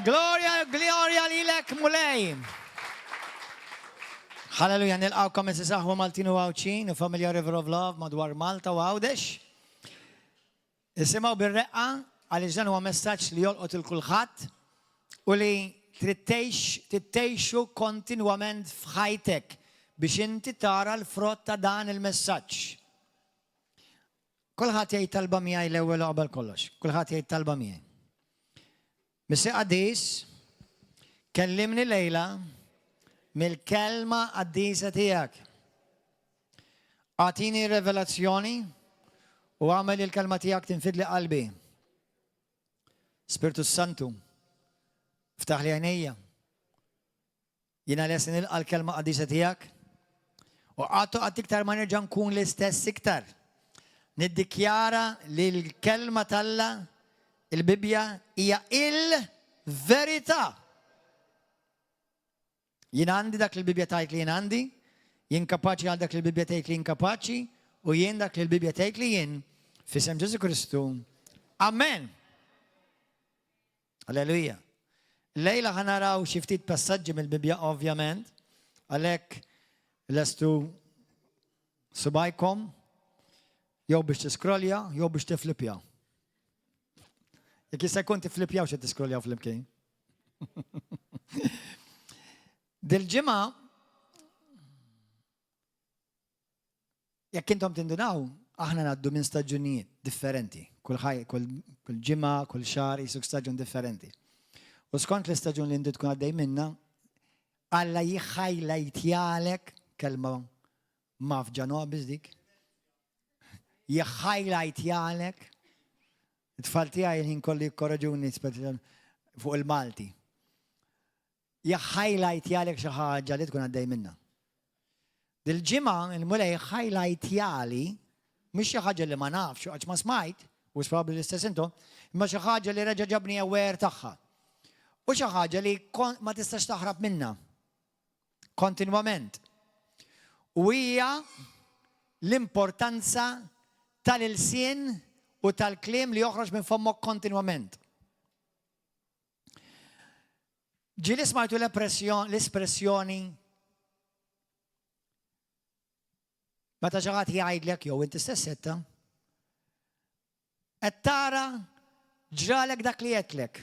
Gloria lilek mulej. Halleluja, nilqawkom is-saħħa Maltin u Għawċin, Familja River of Love madwar Malta u Għawdex. Isimgħu bir-reqqa għaliex dan huwa messaġġ li jolqot il-kulħadd u li trid tgħixu kontinwament f'ħajtek biex inti tara l-frott ta' dan il-messaġġ. Kulħadd jgħid talba miegħi l-ewwel qabel kollox. Kulħadd jgħid talba miegħi. Missi Qadis kellimni lejla mill-kelma qaddisa tiegħek. Għatini revelazzjoni u għamel il-kelma tiegħek tinfidli qalbi. Spiritu Santu, ftaħ li għajnejja. Jiena lesti nilqa' l-kelma qaddisa tiegħek u għad iktar ma nerġa' nkun l-istess iktar. Niddikjara li l-kelma talla il-Bibja hija il-verità. Jien għandi dak li l-Bibja tgħid li jien għandi, jien kapaċi għal dak li l-Bibja tgħid li jien kapaċi u jien dak li l-Bibja tgħid li jien f'isem Ġesu Kristu. Amen. Alleluja. Lejla ħanaraw xi ftit passaġġi mill-Bibja ovvjament, għalhekk lestu subajkom jew biex tiskrolja jew biex tiflipja. Jekk jista' jkun tiflipjaw xi tiskroljaw fl-imkien. Dil-ġimgħa jekk intom tindunaw, aħna ngħaddu minn staġunijiet differenti. Kull ġimgħa, kull xahar jisuk staġun differenti. U skont l-istaġun li inti tkun għaddej minnha, Alla jħajlajtjalek kelma ma f'ġanobis dik. Jħajlajtjalek. It-tfal tiegħi ħin kolli jikkoraġuni fuq il-Malti. Jħajlajtjalek xi ħaġa li tkun għaddej minnha. Dil-ġimgħa il-mulej jħajlajtjali mhux xi ħaġa li ma nafx għax ma smajt, u probabbli l-istess intom, imma xi ħaġa li reġa' ġabni aware tagħha. U xi ħaġa li ma tistax taħrab minnha kontinwament. U hija l-importanza tal-ilsien u tal-kliem li joħroġ minn fommok kontinwament. Ġieli smajtu l-espressjoni meta xi ħadd jgħidlek jew inti stess setta qed tara ġralek dak li qedlek.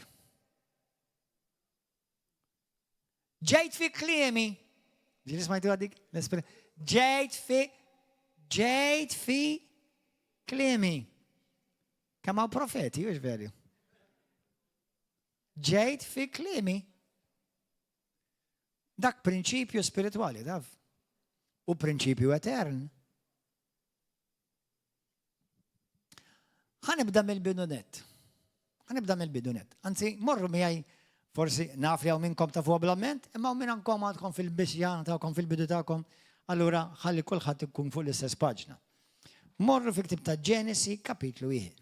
Ġejt fi kliemi. Ġieli smajtu għadik? Ġejt fi kliemi. Kemm hawn profeti, mhux veru. Ġejt fi kliemi. Dak prinċipju spiritwali, daf. U prinċipju etern. Ħanibda mill-bidunet. Anzi, morru miegħi forsi naf jew minnkom tafu ablament, imma minn ankom għadkom fil-bixja tagħkom fil-bidu tagħkom, allura ħalli kulħadd ikun fuq l-istess paġna. Morru fi ktieb ta' Ġenesi kapitlu 1.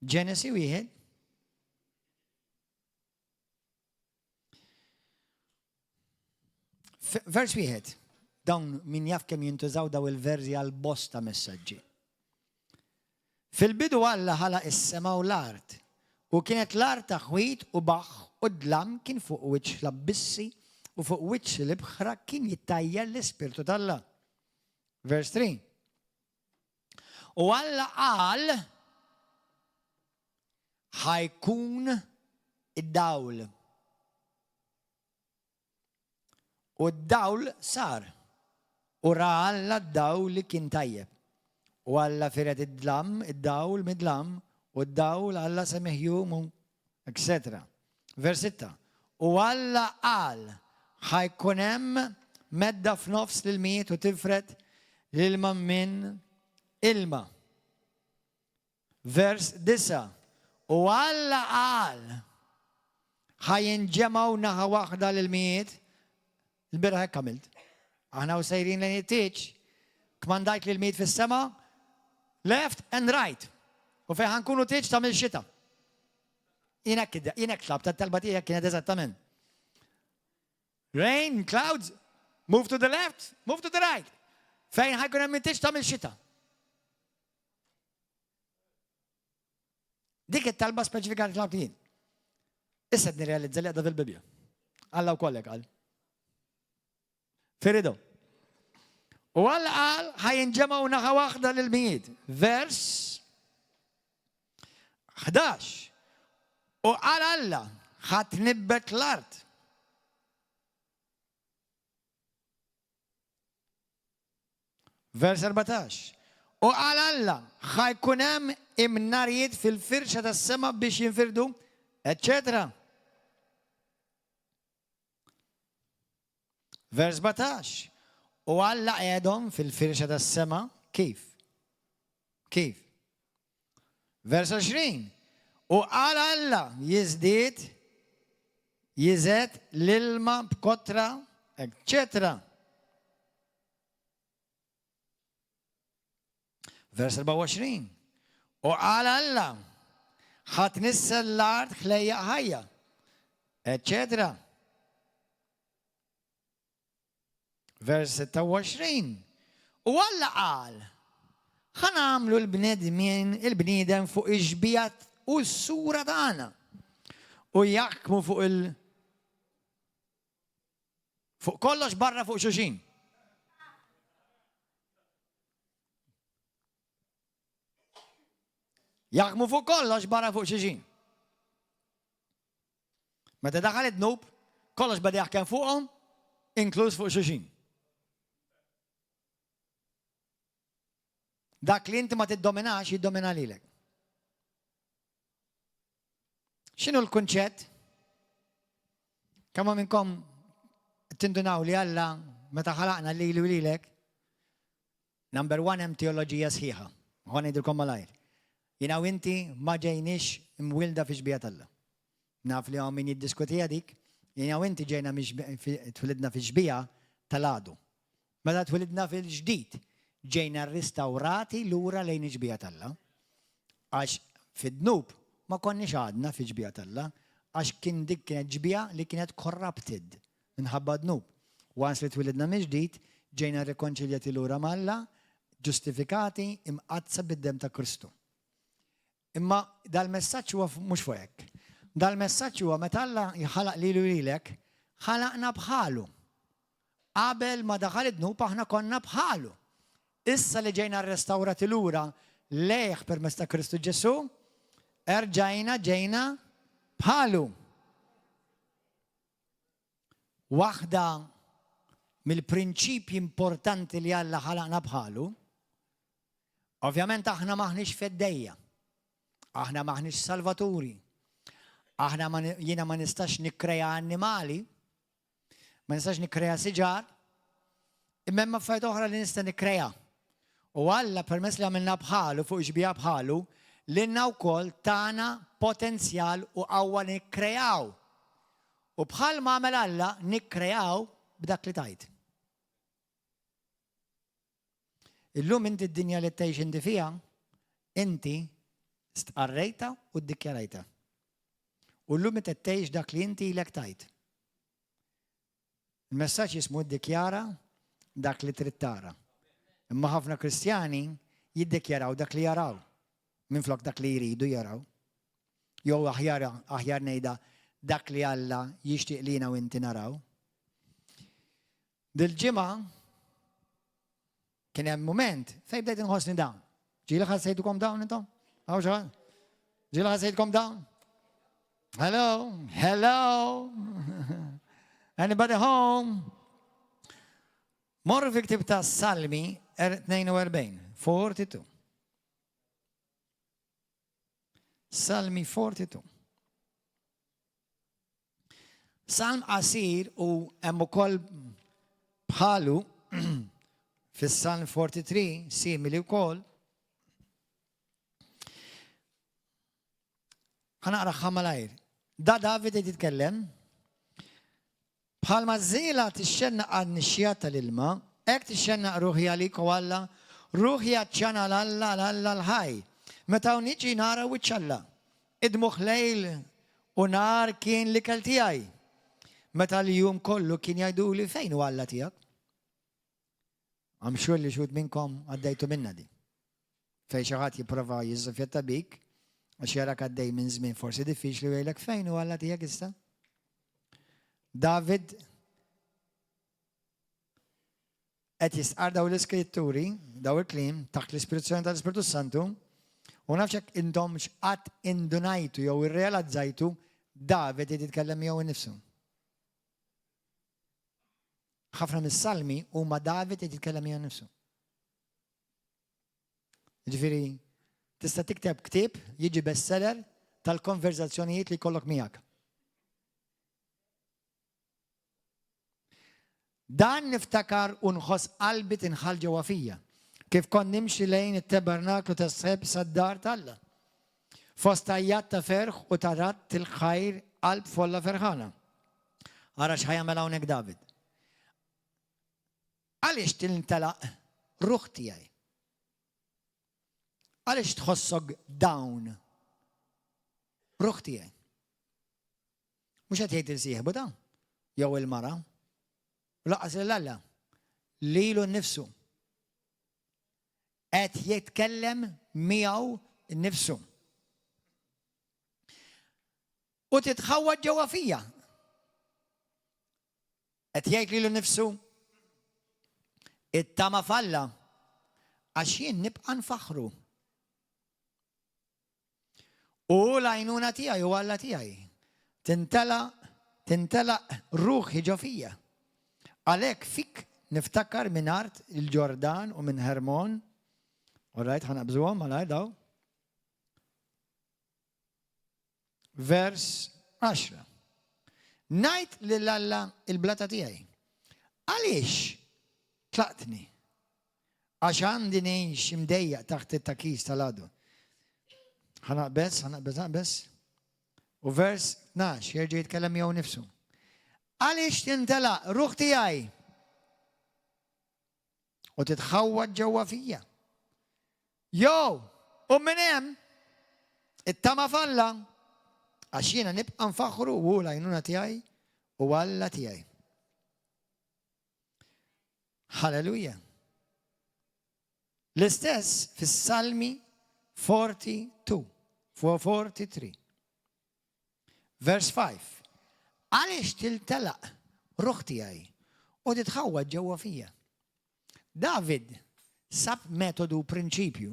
Ġenesi 1. Vers 1. Dawn min jaf kemm jintużaw daw il-verżi għal bosta messaġġi. Fil-bidu Alla ħalaq is-sema u l-art. U kienet l-art taħwit u baħ u dlam kien fuq wiċċ l-abbissi u fuq wiċċ l-ibħra kien jittajjel l-Ispirtu tal-Alla. Vers 3. U Alla qal ħajkun id-dawl. U d-dawl sar. U ra Alla d-dawl li kien tajjeb. U Alla firet id-dawl mid-dlam, u d-dawl Alla semih jumu, etc. Vers 6. U Alla qal ħajkun hemm medda f'nofs l-miet u tifret l-ilma minn ilma. Vers 9. U Alla qal ħajinġemaw naħa waħda l-miet. Il-bira hekk għamilt. Aħna u sejrin l-għin it-tieċ. Kmandajt li l-miet fis-sema, left and right. U fejn kunu tieċ tagħmel xita. Jinek tlab tat-talba tiegħek kienet eżattament. Rain, clouds, move to the left, move to the right. Fejn ħajkun hemm tieċ tagħmel xita. Dik it-talba speċifika li tlabt jien. Issa nirrealizza li għadha fil-Bibja. Alla wkoll qal. Firidu. U Alla qal ħajinġemgħu naħa waħda lill-mijiet. Vers 11. U qal Alla ħatnibbet l-art. Vers 14. U qal Alla ħajkun hemm imnarijiet fil-firxa tas-sema biex jinfirdu, etc. Vers 17. U Alla qiegħdhom fil-firxa tas-sema kif? Kif? Vers 20. U qal Alla jiżdied l-ilma b'kotra, etc. Vers 24. U qal Alla ħatnissa l-art ħlejja ħajja, etc. Vers 26. U Alla qal ħanamlu l-bniedem fuq iġbijat u s-sura tagħna u jaħkmu fuq kollox barra fuq xulxin. Jaħkmu fuq kollox barra fuq xulxin. Meta daħal id-dnub, kollox bada jaħkem fuqhom, inkluż fuq xulxin. Dak li inti ma tiddominax jiddomina lilek. X'inhu l-kunċett? Kemm minnkom tindunaw li Alla meta ħalaqna lili u lilek, number 1 hemm teoloġija sħiħa. Ħa ngħidilkom malajr. Jiena u inti ma ġejniex imwilda fi xbija Alla. Naf li hawn min jiddiskutija dik, jiena u inti ġejna twilidna fi xbija tal-għadu. Meta twilidna fil-ġdid, ġejna rristawrati lura lejn iġbija Alla. Għax fid-dnub ma konniex għadna fi ġbija Alla, għax kien dik kienet ġbija li kienet corrupted minħabba dnub. Wans li twilidna mill-ġdid, ġejna rekonċiljati lura mal-Alla, ġustifikati imqazza bid-dem ta' Kristu. Imma dal-messaġġ huwa mhux fuq hekk. Dal-messaġġ huwa meta Alla jħalaq lilu lilek, ħalaqna bħalu. Qabel ma daħal id-dnub aħna konna bħalu. Issa li ġejna rrestawrati lura lejh permezz ta' Kristu Ġesu, ġejna bħalu. Waħda mill-prinċipji importanti li Alla ħalaqna bħalu, ovvjament aħna maħniex feddejja, aħna maħniex salvaturi, jiena ma nistax nikkreja annimali, ma nistax nikkreja siġar, imma hemm affarijiet oħra li nista' nikkreja. U Alla permess li għamilna bħalu fuq ġbija bħalu, l-inna wkoll tagħna potenzjal u qawwa nikkrejaw. U bħal ma għamel Alla nikkrejaw b'dak li tajt. Illum inti d-dinja li tgħix inti fiha, inti stqarrejta u ddikjarajta. U llum inti tgħix dak li inti ilek tajt. Il-messaġġ jismu ddikjara dak li trid tara. Imma ħafna Kristjani jiddikjaraw dak li jaraw, minflok dak li jridu jaraw. Jew aħjar ngħidha dak li Alla jixtieq lina u inti naraw. Dil-ġimgħa kien hemm mument fejn bdejt inħossni dawn. Ġieli ħassejtukom dawn intom? Hawn xi ħadd? Ġieli ħassejtkom dawn? Hello, hello. Anybody home? Morru fi ktib ta' Salmi 42, 42. Salmi 42. Salm qasir u hemm ukoll bħalu fis-Salm 43 simili wkoll. Ħanaqra ħamalajr. Da David qed jitkellem bħalma żiela tixxennaq għan-nixjat tal-ilma, hekk tixxennaq ruħi għalik u Alla, ruħi għaċċana l-Alla l-ħaj. Meta niġi nara wiċċ Alla, idmuħ lejl u nar kien l-ikel tiegħi. Meta l-jum kollu kien jgħiduli fejn hu Alla tiegħek. I'm sure li xut minnkom għaddejtu minna di. Fejn xi ħadd jipprova jiżżofjetta bik, Għax jarak għaddej minn żmien forsi diffiċli u jgħidlek fejn u Alla tiegħek issa. David qed jistqar daw l-iskritturi, daw il-kliem taħt l-ispirazzjoni tal-Ispiritu Santu, u nafx hekk intom x'qatt indunajtu jew irrealizzajtu David qed jitkellem miegħu innifsu. Ħafna mis-salmi huma David qed jitkellem miegħu nnifsu. Ġifieri, tista' tikteb ktieb jiġi bestseller tal-konverzazzjonijiet li jkollok miegħek. Dan niftakar u nħoss qalbi tinħall ġewwa fija. Kif kont nimxi lejn it-tabernaklu tas-seb sad-dar tal-Alla. Fost tajjat ta' ferħ u tarat il-ħajr qalb folla ferħana. Ara x'ħajjamel hawnhekk David. Għaliex tintelaq ruħ tiegħi? Għaliex tħossok dawn ruħ tiegħi? Mhux qed jgħid il-sieħbu dan, jew il-mara. Laqas l-Alla, lilu nnifsu. Qed jitkellem miegħu nnifsu. U titħawwad ġewwa fija. Qed jgħid lilu nnifsu it-tama falla għax jien nibqa' nfaħru. U l-għajnuna tiegħi u Alla tiegħi tintelaq ruħi ġo fija. Għalhekk fik niftakar minn art il-Ġordan u minn Hermon. Alright, ħanabżuhom malajr daw. Vers 10. Ngħid lil Alla il-blata tiegħi. Għaliex tlaqtni? Għax għandi ngħix imdejjaq taħt it-takis tal-għadu. Ħanaqbes. U vers 12 jerġa' jitkellem miegħu nnifsu. Għaliex tintelaq ruħ tiegħi u titħawwad ġewwa fija. Jew, u minn hemm it-tama falla għax jiena nibqa' nfaħru u l-għajnuna tiegħi u Alla tiegħi. Halleluja. L-istess fis-Salmi 43. Vers 5. Għaliex tiltelaq ruħ tiegħi u titħawwad ġewwa fija. David sab metodu prinċipju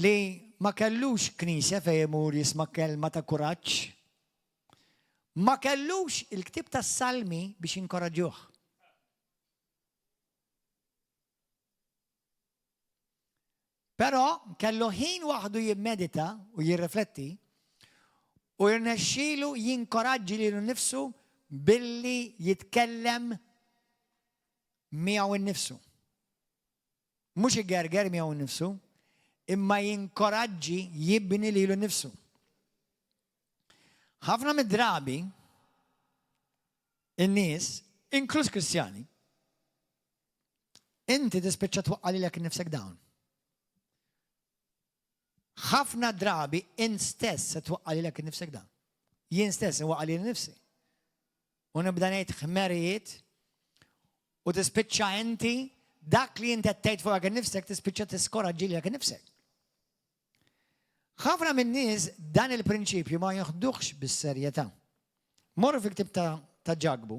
li ma kellux knisja fejn imur jisma' kelma ta' kuraġġ. Ma kellux il-ktieb tas-Salmi biex jinkoraġġuh. Però kellu ħin waħdu jimmedita u jirrifletti u jirnexxielu jinkoraġġi lilu nnifsu billi jitkellem miegħu nnifsu. Mhux igerger miegħu nnifsu, imma jinkoraġġi jibni lilu nnifsu. Ħafna mid-drabi in-nies, inkluż Kristjani, inti tispiċċa twaqqa lilek innifsek dawn. ħafna drabi in stess se twaqqa lilek innifsek dawn. Jien stess nwaqqa lili nnifsi. U nibda ngħid ħmerijiet u tispiċċa inti dak li inti qed tgħid fuqek innifsek tispiċċa tiskoraġġi lilek innifsek. ħafna min-nies dan il-prinċipju ma jaħduhx bis-serjetà. Morru fi ktieb ta' Ġagbu.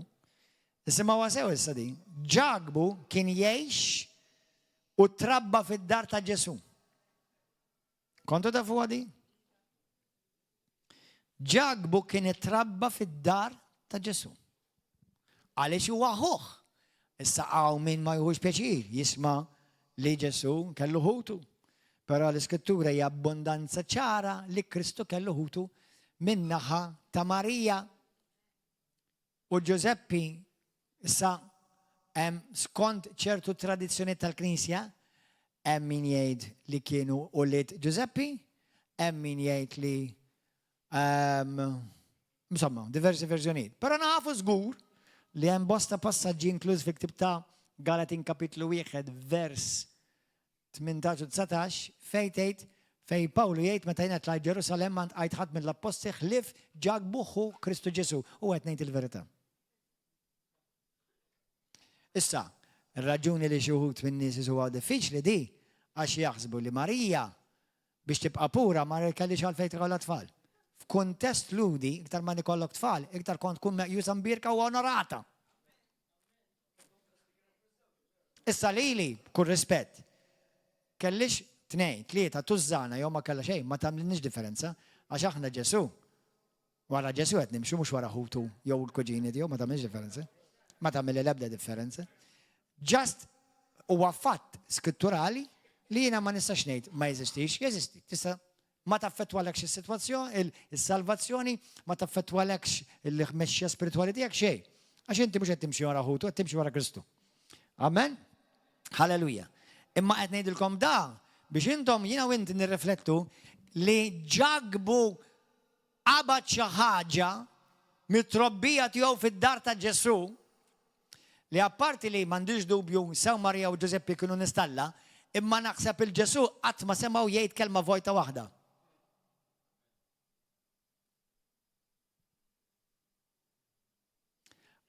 Isimgħuha sew issa din. Ġagbu kien jgħix u trabba fid-dar ta' Ġesu. Kontu ta' fuqa di? Ġagbu kien itrabba fid-dar ta' Ġesu. Għaliex huwa ħuħ. Issa għaw min ma jħux pjaċir jisma' li Ġesu kellu ħutu. Però l-Iskrittura hija abbondanza ċara li Kristu kellu ħutu min-naħa ta' Marija u Ġuseppi. Issa skont ċertu tradizzjoni tal-Knisja hemm min jgħid li kienu ulied Ġuseppi, hemm min jgħid li insomma, diversi verżjonijiet. Però nafu żgur li hemm bosta passaġġi inkluż fi-ktieb ta' Galatin kapitlu 1 vers 18-19 fejn tgħid fejn Pawlu jgħid meta jiena tlajt Ġerusalemm għand qgħid ħadd mill-apposti ħlief ġagbuħu Kristu Ġesu u qed ngħid il-verità. Issa, ir-raġuni li xi wħud min-nies huwa diffiċli di għax jaħsbu li Marija biex tibqa' pura ma kellix għalfejn tkollha tfal. F'kuntest ludi, iktar ma nikollok tfal, iktar kont tkun meqjusa mbirka u onorata. Issa lili, kull rispett, kellix 2, 3 tużżana jew ma kellha xejn, ma tagħmilniex differenza għax aħna Ġesu. Wara Ġesu qed nimxu mhux wara ħutu jew il-kuġini tiegħu ma tagħmilx differenza. Ma tagħmel l-ebda differenza. Just huwa fatt skritturali li jiena ma nistax ngħid ma jeżistix, jeżisti. Tista' ma taffettwalekx is-sitwazzjoni, is-salvazzjoni, ma taffettwalekx il-mexxija spiritwali tiegħek xejn. Għax inti mhux qed timxi wara ħutu, qed timxi wara Kristu. Amen? Halleluja. Imma qed ngħidilkom da biex intom jiena u inti nirriflettu li ġagbu qabad xi ħaġa mit-trobbija tiegħu fid-dar ta' Ġesu li apparti li m'għandix dubju sew Marija u Ġuseppi kienu nistalla, imma naħseb il-Ġesu qatt ma semgħu jgħid kelma vojta waħda.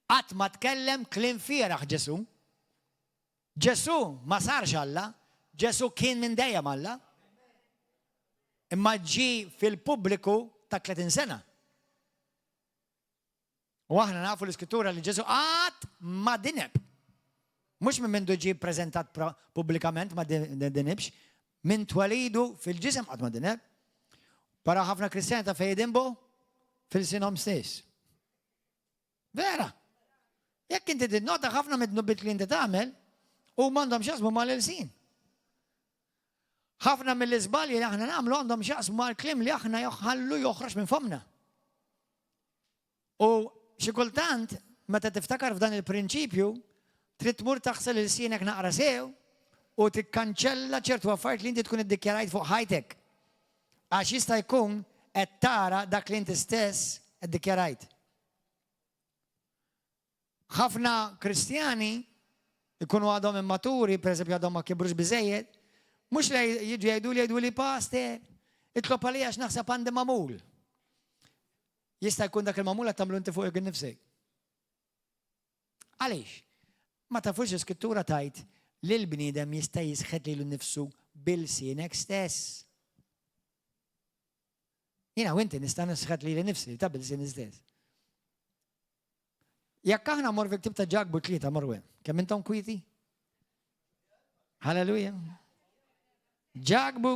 Qatt ma tkellem kliem fieraħ Ġesu. Ġesu ma sarx Alla, Ġesu kien minn dejjem Alla. Imma ġi fil-pubbliku ta' 30 sena. U aħna nafu l-iskrittura li Ġesu qatt ma dineb. Mhux minn mindu ġi ppreżentat pubblikament ma dinibx, minn twalidu fil-ġisem qatt ma dineb. Para ħafna Kristjani ta' fejn jidinbu fil-sinhom stess. Vera. Jekk inti tinnota ħafna mid-nubbiet li inti tagħmel u m'għandhom x'jaqsmu mal-ilsin. ħafna mill-iżbalji li aħna nagħmlu għandhom x'jaqsmu mal-kliem li aħna joħallu joħroġ minn fomna. U xi kultant meta tiftakar f'dan il-prinċipju trid tmur taħsel il-sienek naqra sew u tikkanċella ċertu affarijiet li inti tkun iddikjarajt fuq ħajtek. Għax jista' jkun qed tara dak li inti stess iddikjarajt. Ħafna Kristjani ikunu għadhom immaturi, pereżempju għadhom ma kibrux biżejjed, mhux li jiġu jgħidu li pastor, itlob għalija għax naħseb għandi magħmul. Jista' jkun dak il-magħmul qed tagħmlu inti fuq innifsek. Għaliex? Ma tafux l-Iskrittura tgħid li l-bniedem jista' jisħed lilu nnifsu bil-sienek stess. Jiena u inti nista' nisħed lili nnifsi ta' bil-sien stess. Jekk aħna mor fil-ktib ta' ġagbu 3 morru hemm, kemm intom kwieti? Halleluja. Ġagbu,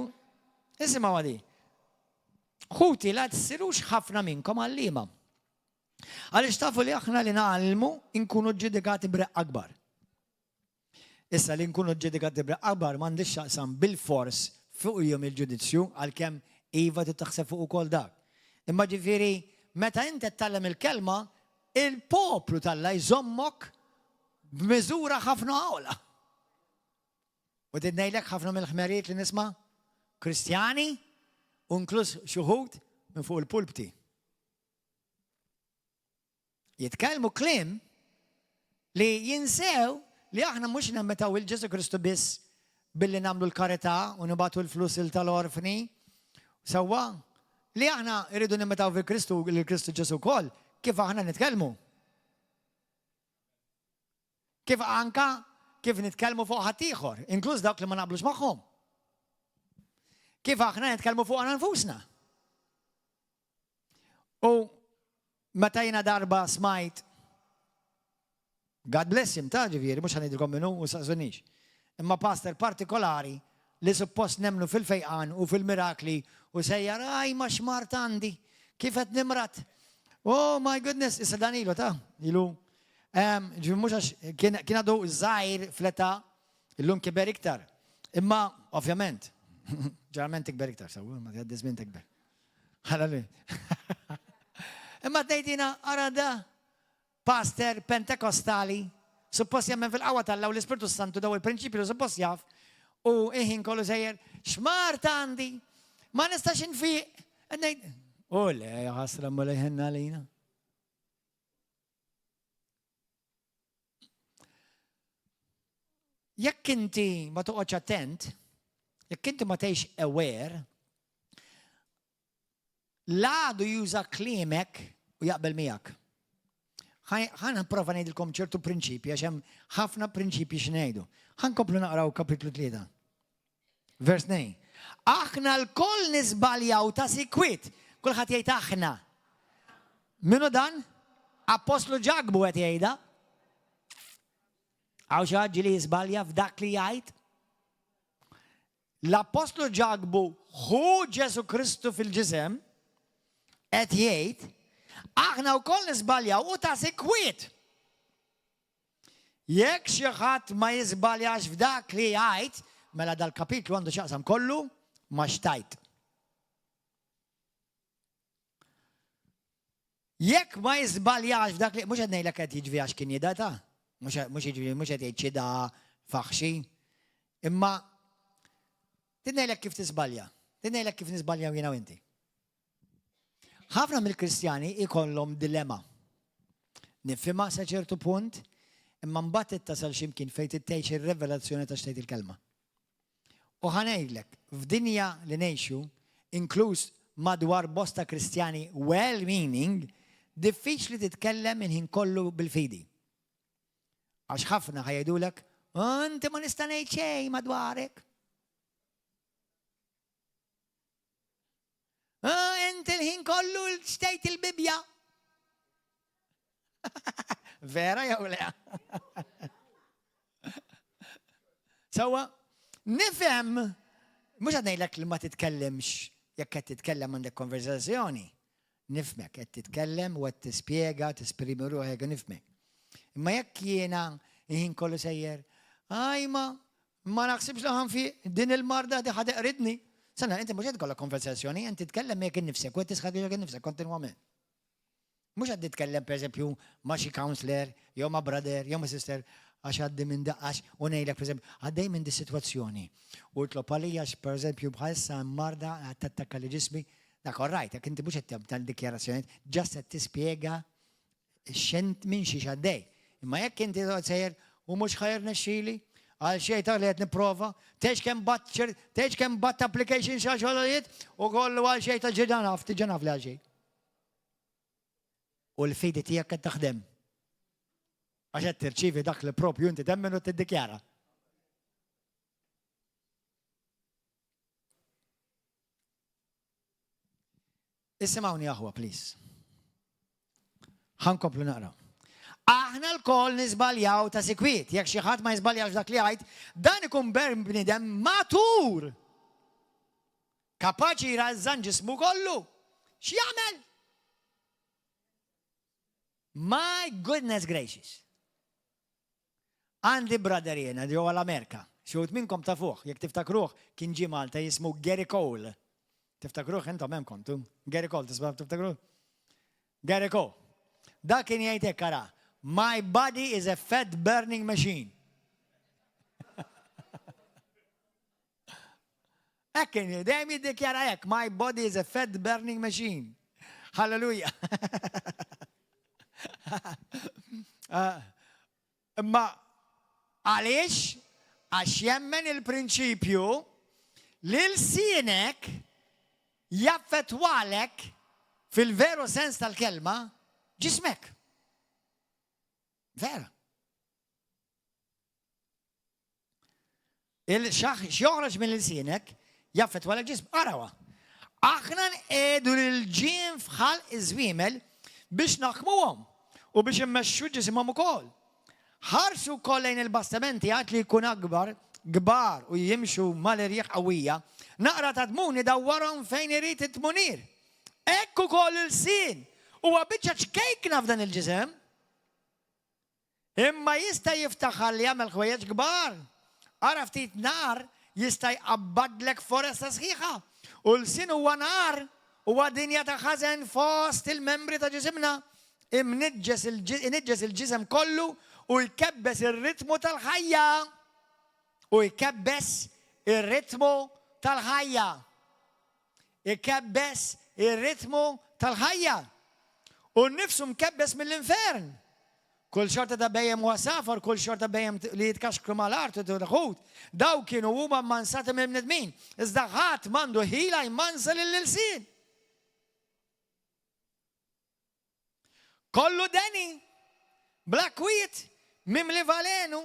isimgħu għadi. Ħuti la tsirux ħafna minnkom għallima. Għaliex tafu li aħna li nagħllmu nkunu ġudikati b'reqq akbar. Issa li nkunu ġudikati b'reqq akbar m'għandix x'aqsam bil-fors fuqhom il-ġudizzju għalkemm iva titaħseb fuq ukoll dak. Imma ġifieri meta inti tallem il-kelma, il-poplu tal-Alla jżommok b'miżura ħafna għawla. U tidnejlek ħafna mill-ħmerijiet li nisma' Kristjani u inkluż xi wħud minn fuq il-pulpti. Jitkellmu kliem li jinsew li aħna mhux nammetaw il-Ġesu Kristu biss billi nagħmlu l-karità u nibagħtu l-flus tal-orfni. Sewwa li aħna rridu nimmetaw fil-Kristu lill-Kristu Ġesu wkoll kif aħna nitkellmu. Kif anka kif nitkellmu fuq ħadd ieħor, inkluż dawk li ma naqblux magħhom. Kif aħna nitkellmu fuq għana nfusna. U meta jiena darba smajt, God bless him, ta' ġifieri, mhux ħanidilkom minnu u saqsunix. Imma pastor partikolari li suppost nemmnu fil-fejqan u fil-mirakli u sejjar ma xmart għandi, kif qed nimrat. Oh my goodness, issa dan ilu ta' ilu. Mhux għax kien għadu żgħir fl-età, illum kiber iktar. Imma ovvjament, ġeneralment tikber iktar, sew ma tgħaddi żmien tikber. Halleluja. Imma tgħidilna ara da pastor pentekostali, suppost jemmen fil-qawwa tal-Alla u l-Ispiritu Santu daw il-prinċipju suppost jaf u ħin kollu sejjer xmart għandi, ma nistax infiq. U le, ħasra ma lejħenna għalina. Jekk inti ma toqgħodx attent, jekk inti ma tgħix aware, l-għadu juża kliemek u jaqbel miegħek. Ħan nipprova ngħidilkom ċertu prinċipji għax hemm ħafna prinċipji x'ngħidu. Ħankomplu naqraw kapitlu 3. Vers 2. Aħna l-koll nisbaljaw ta' sikwit. Kulħadd jgħid aħna. Minu dan? Apostlu Ġagbu qed jgħidha. Għaw xi ħadd li jiżbalja f'dak li jgħid. L-Apostlu Ġagbu hu Ġesu Kristu fil-ġisem qed jgħid aħna wkoll nisbaljaw u ta' sikwit. Jekk xi ħadd ma jiżbaljax f'dak li jgħid, mela dal-kapitlu għandu x'aqsam kollu ma xtajt. Jekk ma jiżbaljax f'dak li mhux qed ngħidlek qed jiġri għax kien jidata, mhux qed jgħid xi da faħxi, imma tidnejlek kif tisbalja. Tidnejlek kif nisbalja jiena u inti. Ħafna mill-Kristjani ikollhom dilemma. Nifhimha sa ċertu punt, imma mbagħad ittasal x'imkien fejn tittgħix ir-revelazzjoni ta' xtejt il-kelma. U ħanejdlek, f'dinja li ngħixu, inkluż madwar bosta Kristjani well-meaning, diffiċli titkellem il-ħin kollu bil-fidi. Għax ħafna ħajdulek, inti ma nista' ngħid xejn madwarek. Inti l-ħin kollu xtejt il-Bibja. Vera jew le? Sawa, nifhem, mhux qed ngħidlek li ma titkellimx jekk qed titkellem għandek konversazzjoni. Nifhmek qed titkellem u qed tispjega, tesprimi ruħek nifhmek. Imma jekk jiena ħin kollu sejjer, ma naħsibx li ħanfi din il-marda di ħadeq ridni. Sanna, inti mhux qed tkollok konversazzjoni, inti titkellem jekk innifsek, u qed tisħadilek innifsek kontinwament. Mhux qed titkellem pereżempju ma' xi counselor, jew ma' brother, jew ma' sister, għax għaddi minn daqqax, u ngħidlek pereżempju, għaddej minn di sitwazzjoni. U tlob għalija pereżempju bħalissa marda tattakka li ġismi, dak orrajt, jekk inti mhux qed tagħmel tal-dikjarazzjonijiet, ġast qed tispjega x'int minn xi x'għaddej. Imma jekk inti sejjer u mhux ħajr nexxieli, għal xejta li qed nipprova, tgħidx kemm batt application xi xogħlijiet u kollu għal xejta ġiġanaf li għal xejn. U l-fidi tiegħek qed taħdem. Għax qed tirċievi dak li propju inti temmen u tiddikjara. Issimgħuni aħwa, please. Ħankomplu naqra. Aħna l-koll nisbaljaw ta' sikwit. Jekk xi ħadd ma jiżbaljawx dak li jgħid, dan ikun bniedem matur. Kapaċi jrażżan ġismu kollu. X'jagħmel? My goodness gracious. Għandi brother jiena ġewwa l-Amerika. Xi wħud minnkom tafuh, jekk tiftakruh, kien ġie Malta jismu Gary Cole. Tiftakruh intom hemm kontu? Gary Cole, tiftakruh? Gary Cole. Dak kien jgħid hekk ara. My body is a fat burning machine. Ekken, dejjem jiddikjara hekk, my body is a fat burning machine. Hallelujah. Imma għaliex għax jemmen il-prinċipju li l-sienek jaffettwalek fil-veru sens tal-kelma ġismek. Vera. X'joħroġ minn il-sienek jaffettwalek ġism. Arawa. Aħna nqedu l-ġiem fħal iż-żwiemel biex naħkmuhom u biex immexxu ġisimhom ukoll. Ħarsu wkoll lejn il-bastimenti għad li jkun akbar, kbar u jimxu mal-irjieħ qawwija, naqra ta' tmun idawwarhom fejn irid it-tmunir. Hekk ukoll il-sien huwa biċċa ċkejkna f'dan il-ġisem. Imma jista' jiftaħ li jagħmel ħwejjeġ kbar. Ara ftit nar jista' jqabbadlek foresta sħiħa. U l-sien huwa nar huwa dinja ta' ħażen fost il-membri ta' ġisimna. Inniġġes il-ġisem kollu u jkebbes ir-ritmu tal-ħajja. U jkebbes ir-ritmu tal-ħajja. Ikebbes ir-ritmu tal-ħajja. U nnifsu mkebbes mill-infern. Kull xorta ta' bejjem huwa safar, kull xorta bejjem li jitkaxkru mal-art u t-ħut. Daw kienu huma mmansati minn bnedmin. Iżda ħadd m'għandu ħila jmansa lill-ilsien. Kollu deni, blakwit, mimli valenu,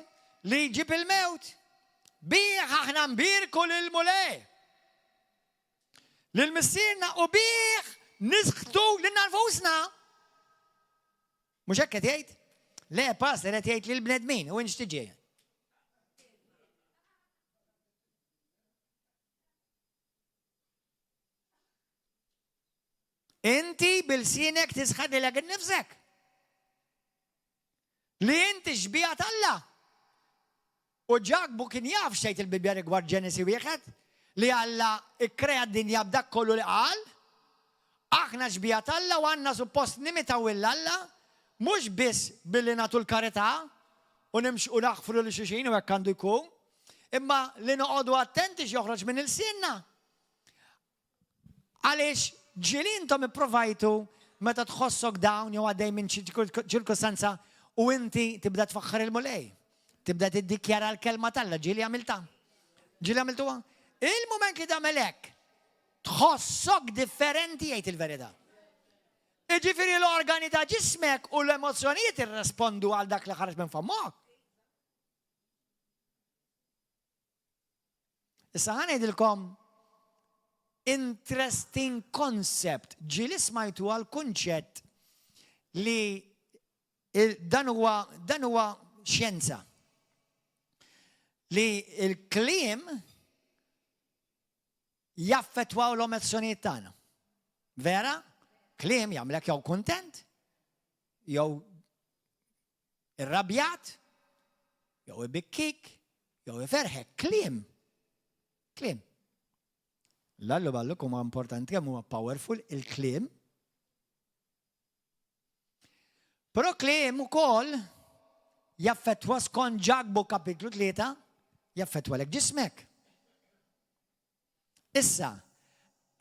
li jġib il-mewt. Biħ aħna nbirku l-mulej. lil missierna u bih nisħtu lil nfusna. Mhux hekk qed jgħid? Le, pastor qed jgħid lil bnedmin u inx tiġi. Inti bil-sienek tisħadilek innifsek. Li inti xbija Alla. U ġagbu kien jaf xejt il-Bibja rigward Ġenesi wieħed li Alla ikkrea d-dinja b'dak kollu li qal. Aħna xbija Alla u għandna suppost nimitaw il-Alla mhux biss billi nagħtu l-karità u nimxqu naħfru li xulxin u hekk għandu jkun, imma li noqogħdu attenti x'joħroġ minn il-sienna. Għaliex ġieli intom ipprovajtu meta tħossok dawn jew għaddej minn ċirkostanza u inti tibda tfaħħar il-mulej. Tibda tiddikjara l-kelma Alla, ġieli għamilta. Ġieli għamiltuha. Il-mument li tagħmel hekk tħossok differenti jgħid il-verità. Jiġifieri l-organi ta' ġismek u l-emozzjonijiet irrespondu għal dak li ħareġ minn femmok. Issa ħanejdilkom interesting concept. Ġieli smajtu għal kunċett li dan huwa xjenza. Li l-kliem jaffettwaw l-emozzjonijiet tagħna. Vera? Kliem jagħmlek jew kuntent, jew irrabjat, jew ibikkik, jew iferħek. Kliem. Kliem. L-allu ballu kuma importanti kemm huwa powerful il-kliem. Però kliem ukoll jaffettwa skont Ġagbu kapitlu 3 jaffettwa lek ġismek. Issa,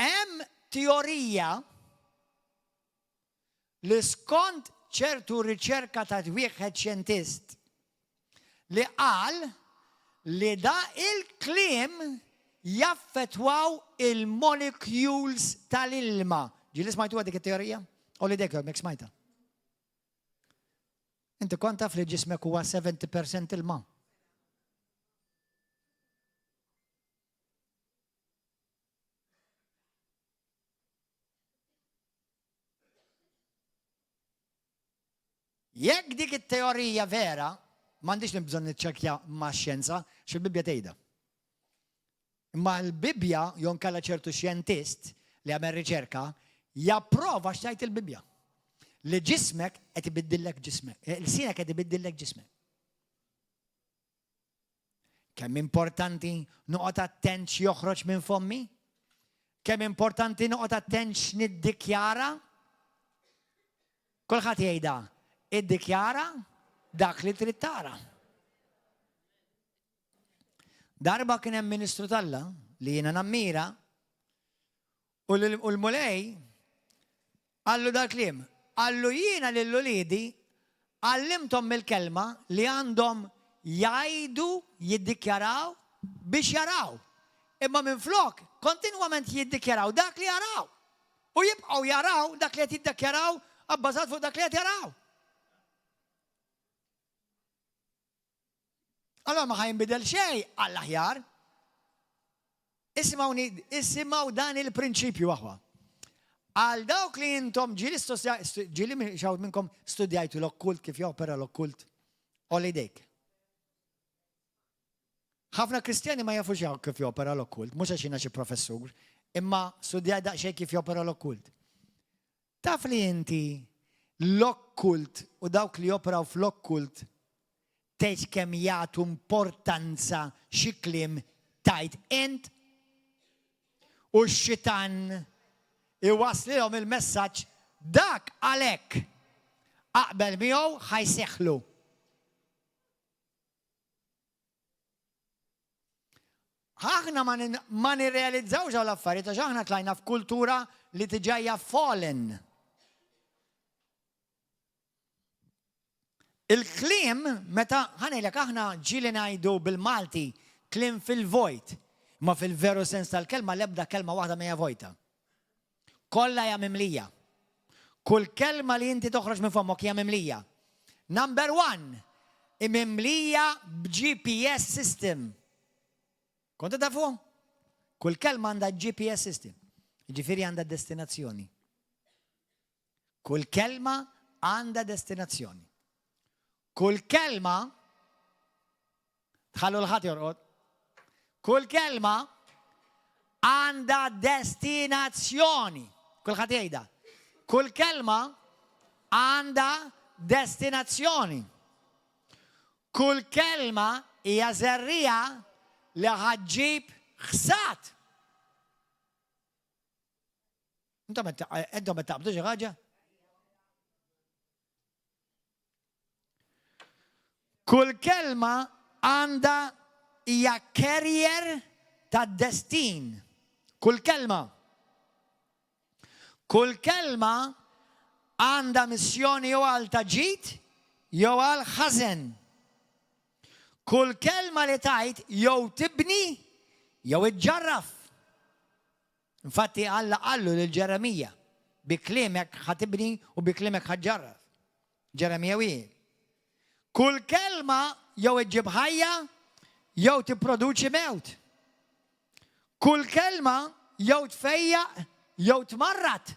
hemm teorija li skont ċertu riċerka ta' wieħed xjentist li qal li da il-kliem jaffettwaw il-molecules tal-ilma. Ġieli smajtu dik it-teorija? U li dek mek smajta. Inti kont taf li ġismek huwa 70% ilma. Jekk dik it-teorija vera, m'għandix li bżonn niċċekkja max-xjenza x'il-Bibja tgħidha. Imma l-Bibja jew nkella ċertu xjentist li għamel riċerka japprova x'tgħid il-Bibja. Li ġismek qed ibiddillek ġismek, il-sienek qed ibiddillek ġismek. Kemm importanti noqgħod attent x'joħroġ minn fommi? Kemm importanti noqgħod attent x'niddikjara? Kulħadd jgħidha, iddikjara dak li trid tara. Darba kien hemm Ministru Alla li jiena nammira u l-mulej għallu dal-kliem. Għallu jiena lill-uliedi għallimtom il-kelma li għandhom jgħidu jiddikjaraw biex jaraw. Imma minn flok kontinwament jiddikjaraw dak li jaraw. U jibqgħu jaraw dak li qed jiddikjaraw abbażat fuq dak li qed jaraw. Allora ma ħajnbidel xejn għall-aħjar. Isimgħu dan il-prinċipju aħwa. Għal dawk li intom ġieli xawt minnkom studjajtu l-okkult kif jopera l-okkult. Olli dejk. Ħafna Kristjani ma jafux kif jopera l-okkult, mhux għax jiena xi professur, imma studjaj daqsxejn kif jopera l-okkult. Taf li inti l-okkult u dawk li joperaw fl-okkult tgħid kemm jagħtu importanza xi kliem tajt int u x-xitan iwaslilhom il-messaġġ dak għalhekk aqbel miegħu ħajseħħlu. Aħna ma nirrealizzawx dawn l-affarijiet għax aħna tlajna f'kultura li tiġejja fallen. Il-kliem meta ħanejlek aħna ġieli ngħidu bil-Malti kliem fil-vojt, ma fil-veru sens tal-kelma l-ebda kelma waħda mejja vojta. Kollha hija mimlija. Kull kelma li inti toħroġ minn fomok hija mimlija. Number 1, mimlija b'GPS system. Kontu tafu? Kull kelma għandha GPS system. Ġifieri għandha destinazzjoni. Kull kelma għandha destinazzjoni. Kull kelma tħallu l-ħadd jorqod. Kull kelma għandha destinazzjoni. Kulħadd jgħidha. Kull kelma għandha destinazzjoni. Kull kelma hija żerrija li ħaġġib ħsad. Intom qed taqbdu xi ħaġa? Kull kelma għandha hija carrier tad-destin. Kull kelma. Kull kelma għandha missjoni jew għal taġid jew għal ħażen. Kull kelma li tajt jew tibni jew iġġarraf. Infatti Alla qallu lil Ġeremija bi kliemek ħatibni u bi kliemek ħaġġarraf. Ġeremija wieħed. Kull kelma jew iġġib ħajja jew tipproduċi mewt. Kull kelma jew tfejjaq jew tmarrat.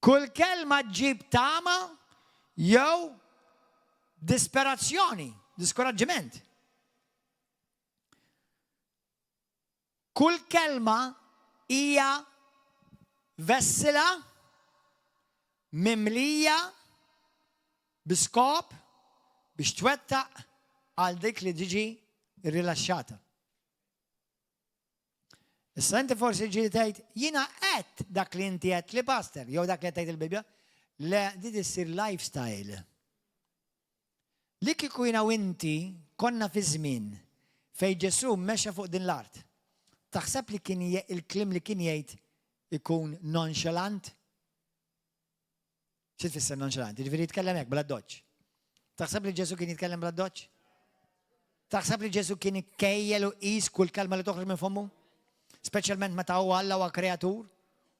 Kull kelma ġġib tama jew disperazzjoni, diskoraġġiment. Kull kelma hija vessila mimlija biskop biex twettaq għal dik li tiġi rilaxxata. Issa inti forsi ġi tgħid jiena qed dak li inti qed li pastor jew dak li tgħid il-Bibja, le di issir lifestyle. Li kieku jiena u inti konna fi żmien fejn Ġesu mexxa fuq din l-art. Taħseb li kien il-klim li kien jgħid ikun nonchalant? Xi tfisser nonchalant? Jiġifieri jitkellem hekk bla doċċ. Taħseb li Ġesu kien jitkellem bla doċċ? Taħseb li Ġesu kien ikkejjel u qis kull kelma li toħroġ minn fommu? Speċjalment meta huwa Alla huwa kreatur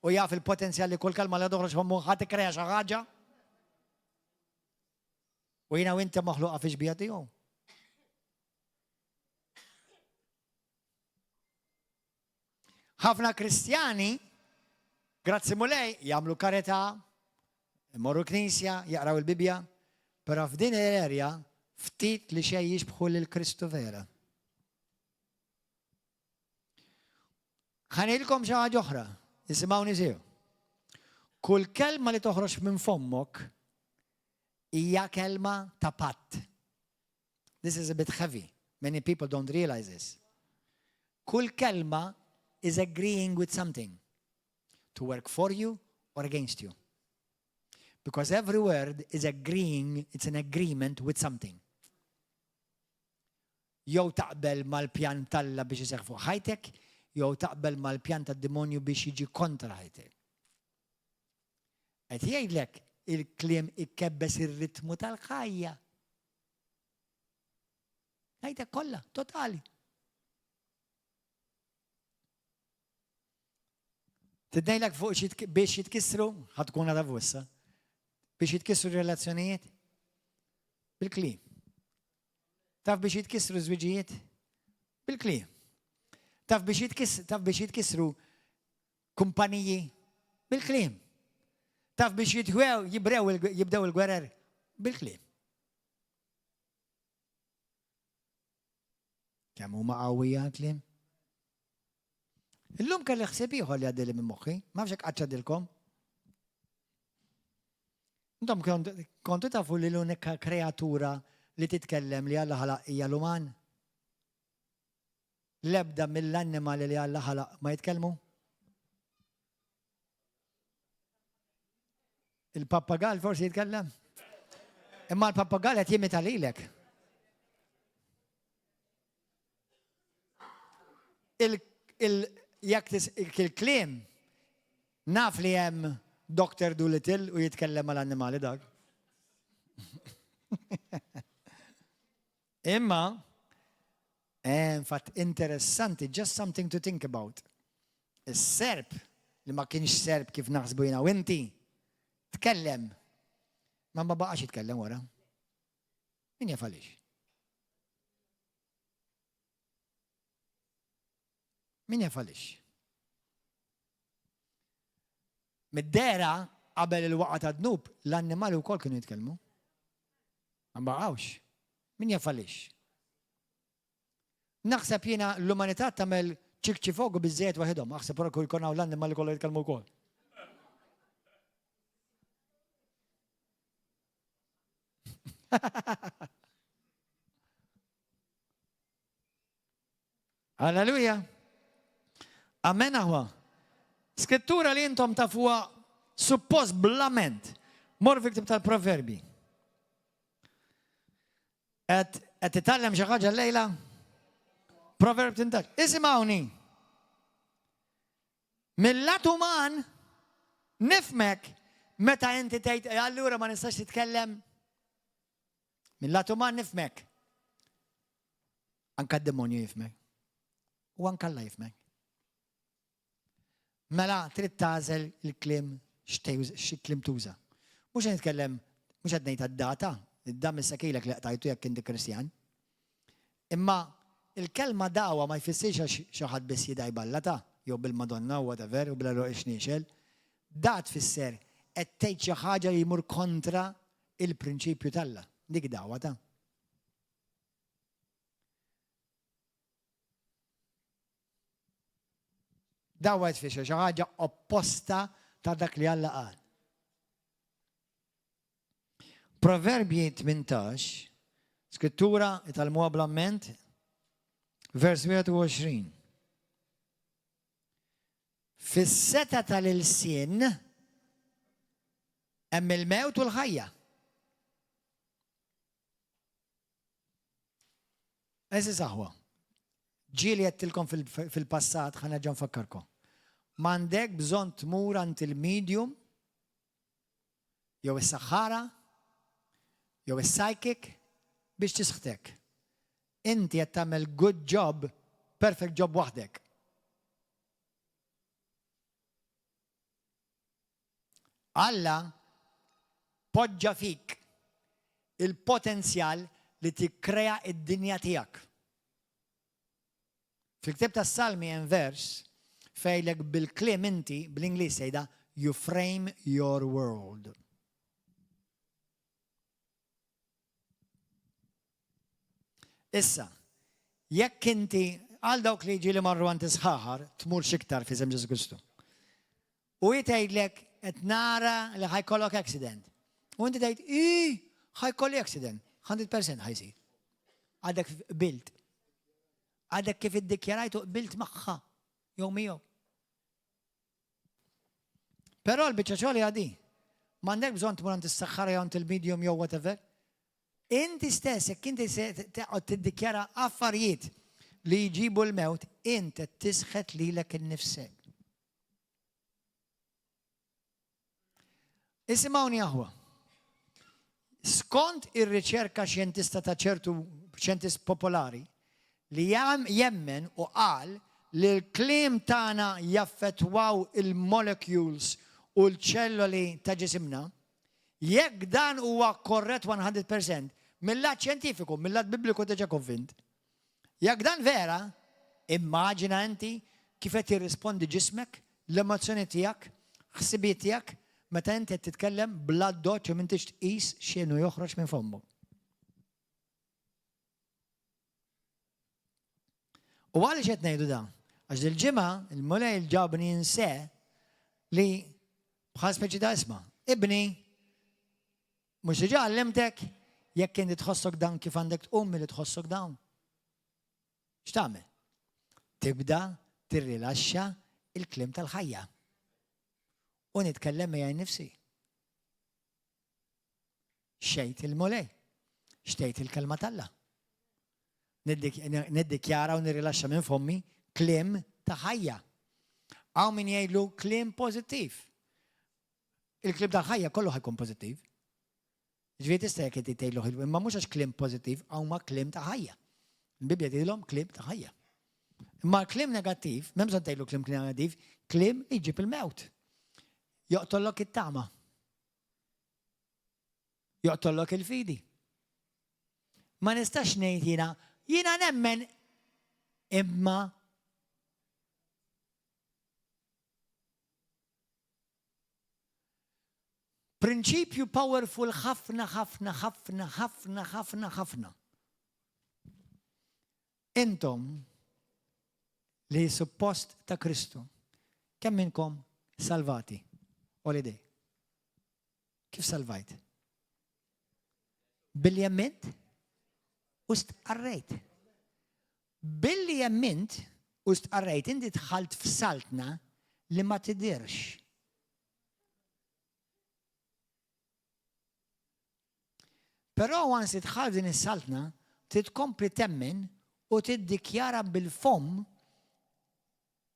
u jaf il-potenzjal li kull kelma li toħroġ fommu ħadd ikkrea xi ħaġa. U jiena u inti maħluqa fi xbija tiegħu. Ħafna Kristjani, grazzi mulej, jagħmlu karità, imorru knisja, jaqraw il-Bibja, però f'din l-erja ftit li xejn jixbħu lil Kristu vera. Ħanilkom xi ħaġa oħra, isimgħuni sew. Kull kelma li toħroġ minn fommok hija kelma ta' patt. This is a bit heavy. Many people don't realize this. Kull kelma is agreeing with something to work for you or against you. Because every word is agreeing, it's an agreement with something. Jew taqbel mal-pjan talla biex iseħħ fuq ħajtek, jew taqbel mal-pjan tad-demonju biex jiġi kontra ħajtek. Qed jgħidlek il-kliem ikkebbes ir-ritmu tal-ħajja. Ħajtek kollha, totali. Tidnejlek fuq biex jitkissru, ħatkun għadha vussa, biex jitkissru relazzjonijiet? Bil-kliem. Taf biex jitkissru żwiġijiet? Bil-kliem. Taf biex jitkissru kumpaniji? Bil-kliem. Taf biex jibdew il-gwerer? Bil-kliem. Kemm huma qawwija kliem? Illum kelli ħsieb ieħor li għaddili minn moħħi, ma fx hekk qaċċadilkom. Intom kontu tafu li l-unika kreatura li titkellem li Alla ħalaq hija l-uman? L-ebda mill-annimali li Alla ħalaq ma jitkellmu? Il-pappagal forsi jitkellem? Imma l-pappagal qed jimita lilek. Jekk il-kliem naf li hemm Dr. Dolittle u jitkellem mal-annimali dak. Imma, fatt interessanti, just something to think about. Is-serb li ma kienx serb kif naħsbu jiena u inti tkellem, ma baqax jitkellem wara. Min jaf għaliex? min jafalix. Mid-dera qabel il-waqgħa ta' dnub l-annimali wkoll kienu jitkellmu. Ma baqgħux. Min jafalix. Naħseb jiena l-umanità tagħmel ċikċifogu biżżejjed waħedhom, naħseb ukoll jkun hawn l-annimali kollha jitkellmu wkoll. Alleluja. Amen aħwa. Skrittura li intom tafuha suppost blament. Mor fiktib tal-Proverbi. Qed titgħallem xi ħaġa llejla? Proverb 18. Isimgħuni. Mill-lat uman nifmek meta inti tgħid allura ma nistax titkellem. Mill-lat uman nifmek. Anka d-demonju jifmek. U anka Alla jifmek. Mela trid tagħżel il-kliem xi kliem tuża. Mhux qed nitkellem, mhux qed ngħid għad-data, id-dam issa kejlek li qtajtu jekk inti Kristjan. Imma il-kelma dawwa ma jfissirx xi ħadd biss jidaj ballata, jew bil-Madonna u whatever, u bla-roq ixniexel. Da tfisser qed tgħid xi ħaġa li jmur kontra il-prinċipju tal-Alla. Dik dawwa ta'. Dawwa tfisser xi ħaġa opposta ta' dak li Alla qal. Proverbji 18, skrittura tal-muha bl-amment, vers 21. Fis-seta tal-ilsien hemm il-mewt u l-ħajja. Eżi saħwa. Ġieli jettilkom fil-passat ħana ġan fakkarkom. M'għandek bżonn tmur ant il-medium jew is-saħħara jew is-psychic biex tisħtek. Inti qed tagħmel good job, perfect job waħdek. Alla poġġa fik il-potenzjal li tikkrea id-dinja tiegħek. Fil-ktieb tas-Salmi hemm vers fejlek bil-kliem inti bl-Ingliż sejda you frame your world. Issa, jekk inti għal dawk li ġieli marru għand isħaħar tmur xiktar fi Ġesu Kristu. U jtgħidlek qed nara li ħajkollok accident. U inti tgħid, ħajkolli accident, 100% ħajsir. Għadek bilt. Għadek kif iddikjarajtu qbilt magħha jew miegħu. Però l-biċċa xogħol għadi. M'għandek bżonn tmur għand is-saħħara jew għand il-medium jew whatever. Inti stess, jekk inti teqgħod tiddikjara affarijiet li jġibu l-mewt, inti tisħet lilek innifsek. Isimgħuni aħwa. Skont ir-riċerka xjentista ta' ċertu xjentist popolari li jemmen u qal li l-kliem tagħna jaffettwaw il-molecules u l-ċelloli ta' ġisimna, jekk dan huwa korrett 100%, mill-lat ċjentifiku, mill-lat bibliku deġa konvint. Jekk dan vera, immaġina inti kif qed jirrispondi ġismek, l-emozzjoni tiegħek, ħsibiet tiegħek, meta inti qed titkellem bla doċċ u m'intix tqis x'inhu joħroġ minn fommok. U għaliex qed ngħidu dan? Għax il-ġimgħa il-mulej ġabni nse li bħal speċi ta' isma' ibni mhux diġà għallimtek jekk inti tħossok dan kif għandek tqum li tħossok dawn. X'tagħmel? Tibda tirrilaxxa il-kliem tal-ħajja. U nitkellem mejja nnifsi. Xejt il-mulej, xtejt il-kelma tal-Alla. Niddikjara u nirrilaxxa minn fommi kliem ta' ħajja. Hawn min jgħidlu kliem pożittiv. Il-kliem ta' ħajja kollu ħajkun pożittiv. Ġifieri tista' jekk inti tgħidlu imma mhux għax kliem pożittiv hawn ma kliem ta' ħajja. Il-Bibja tgħidilhom kliem ta' ħajja. Imma kliem negattiv, m'hemm bżonn tgħidlu kliem negattiv, kliem iġib il-mewt. Joqtollok it-tama. Joqtollok il-fidi. Ma nistax ngħid jiena nemmen imma Prinċipju powerful ħafna, ħafna, ħafna, ħafna, ħafna, ħafna. Intom li suppost ta' Kristu, kemm minnkom salvati? Holiday. Kif salvajt? Billi jemmint u stqarrejt. Billi jemmint u stqarrejt, inti tħalt f'saltna li ma tidirx. Però għansi tħall din is-saltna, titkompli temmen u tiddikjara bil-fom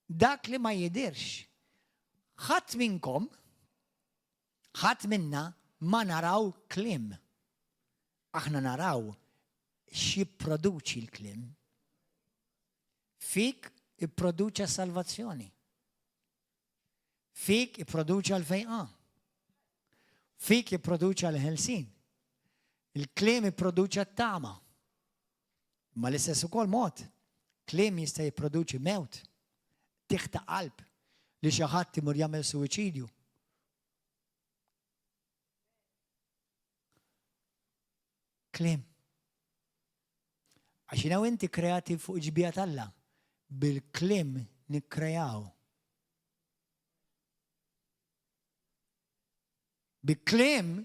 dak li ma jidirx. Ħadd minnkom, ħadd minna ma naraw kliem. Aħna naraw x'jipproduċi l-kliem. Fik ipproduċa salvazzjoni. Fik ipproduċa l-fejqan. Fik ipproduċa l-ħelsin. Il-kliem ipproduċa t-tama. Ma l-istess ukoll mod. Kliem jista' jipproduċi mewt. Tiħta qalb li xi ħadd imur jagħmel suwiċidju. Kliem. Għax inaw inti kreati fuq ġbija Alla. Bil-kliem nikkreaw. Bil-kliem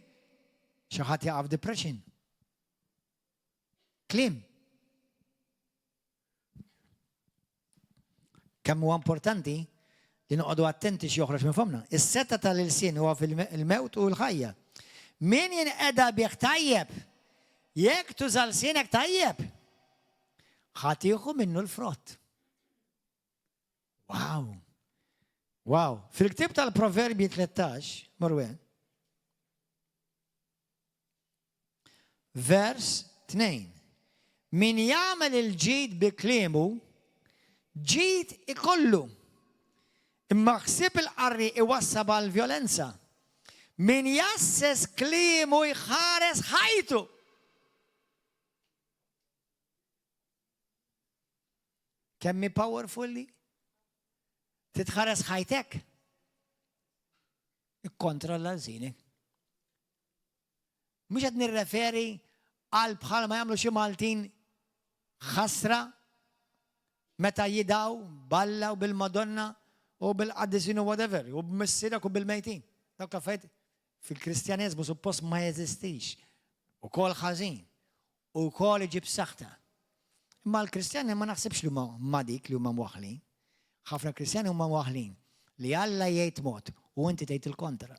xi ħadd jaqaf depression. Kliem. Kemm huwa importanti li noqogħdu attenti x'joħroġ minn fomna. Is-seta tal-ilsien huwa fil-mewt u l-ħajja. Min jinqeda bih tajjeb, jekk tuża lsienek tajjeb, ħadd jieħu minnu l-frott. Wow! Wow! Fil-ktieb tal-Proverbji 13, Marwen, vers 2. Min jagħmel il-ġid bi kliemu, ġid ikollu. Imma ħsieb il-qarri iwassab għal-vjolenza. Min jasses kliemu jħares ħajtu. Kemmi powerful li? Titħares ħajtek. Ikkontrolla l-żinek. Mux għad nirreferi għal bħal ma jagħmlu xi Maltin ħasra meta jidaw balla u bil-Madonna u bil-qaddisin u whatever, u b'missirek u bil-mejtin. Dawk affarijiet fil-Kristjaneżmu suppost ma jeżistix. Ukoll ħażin, ukoll iġib saħta. Imma l-Kristjani ma naħsibx li huma dik li huma mwaħħlin. Ħafna Kristjani huma mwaħħlin li Alla jgħid mod u inti tgħid il-kontra.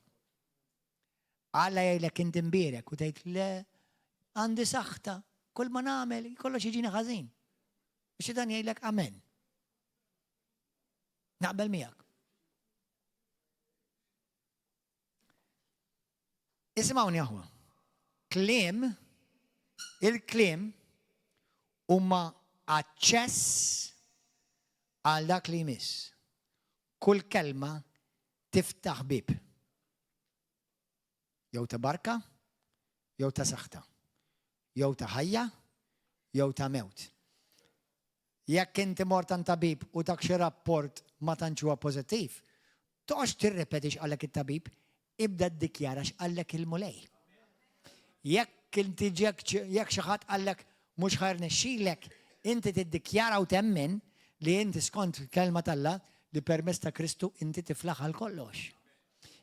Alla jgħidlek inti mbierek u tgħid le għandi saħta, kull ma nagħmel kollox jiġini ħażin. Biex dan jgħidlek amen. Naqbel miegħek. Isimgħuni aħwa. Kliem, il-kliem huma aċċess għal dak li jmiss. Kull kelma tiftaħ bib. Jew ta' barka, jew ta' saħta, jew ta' ħajja, jew ta' mewt. Jekk inti mort għand tabib u dak xi rapport ma tantx huwa pożittiv, toqgħodx tirrepetix għalek it-tabib, ibda ddikjara x'qallek il-mulej. Jekk inti jekk xi ħadd qallek mhux ħajr nexxilek, inti tiddikjara u temmen li inti skont il-kelma Alla li permezz ta' Kristu inti tiflaħ għal kollox.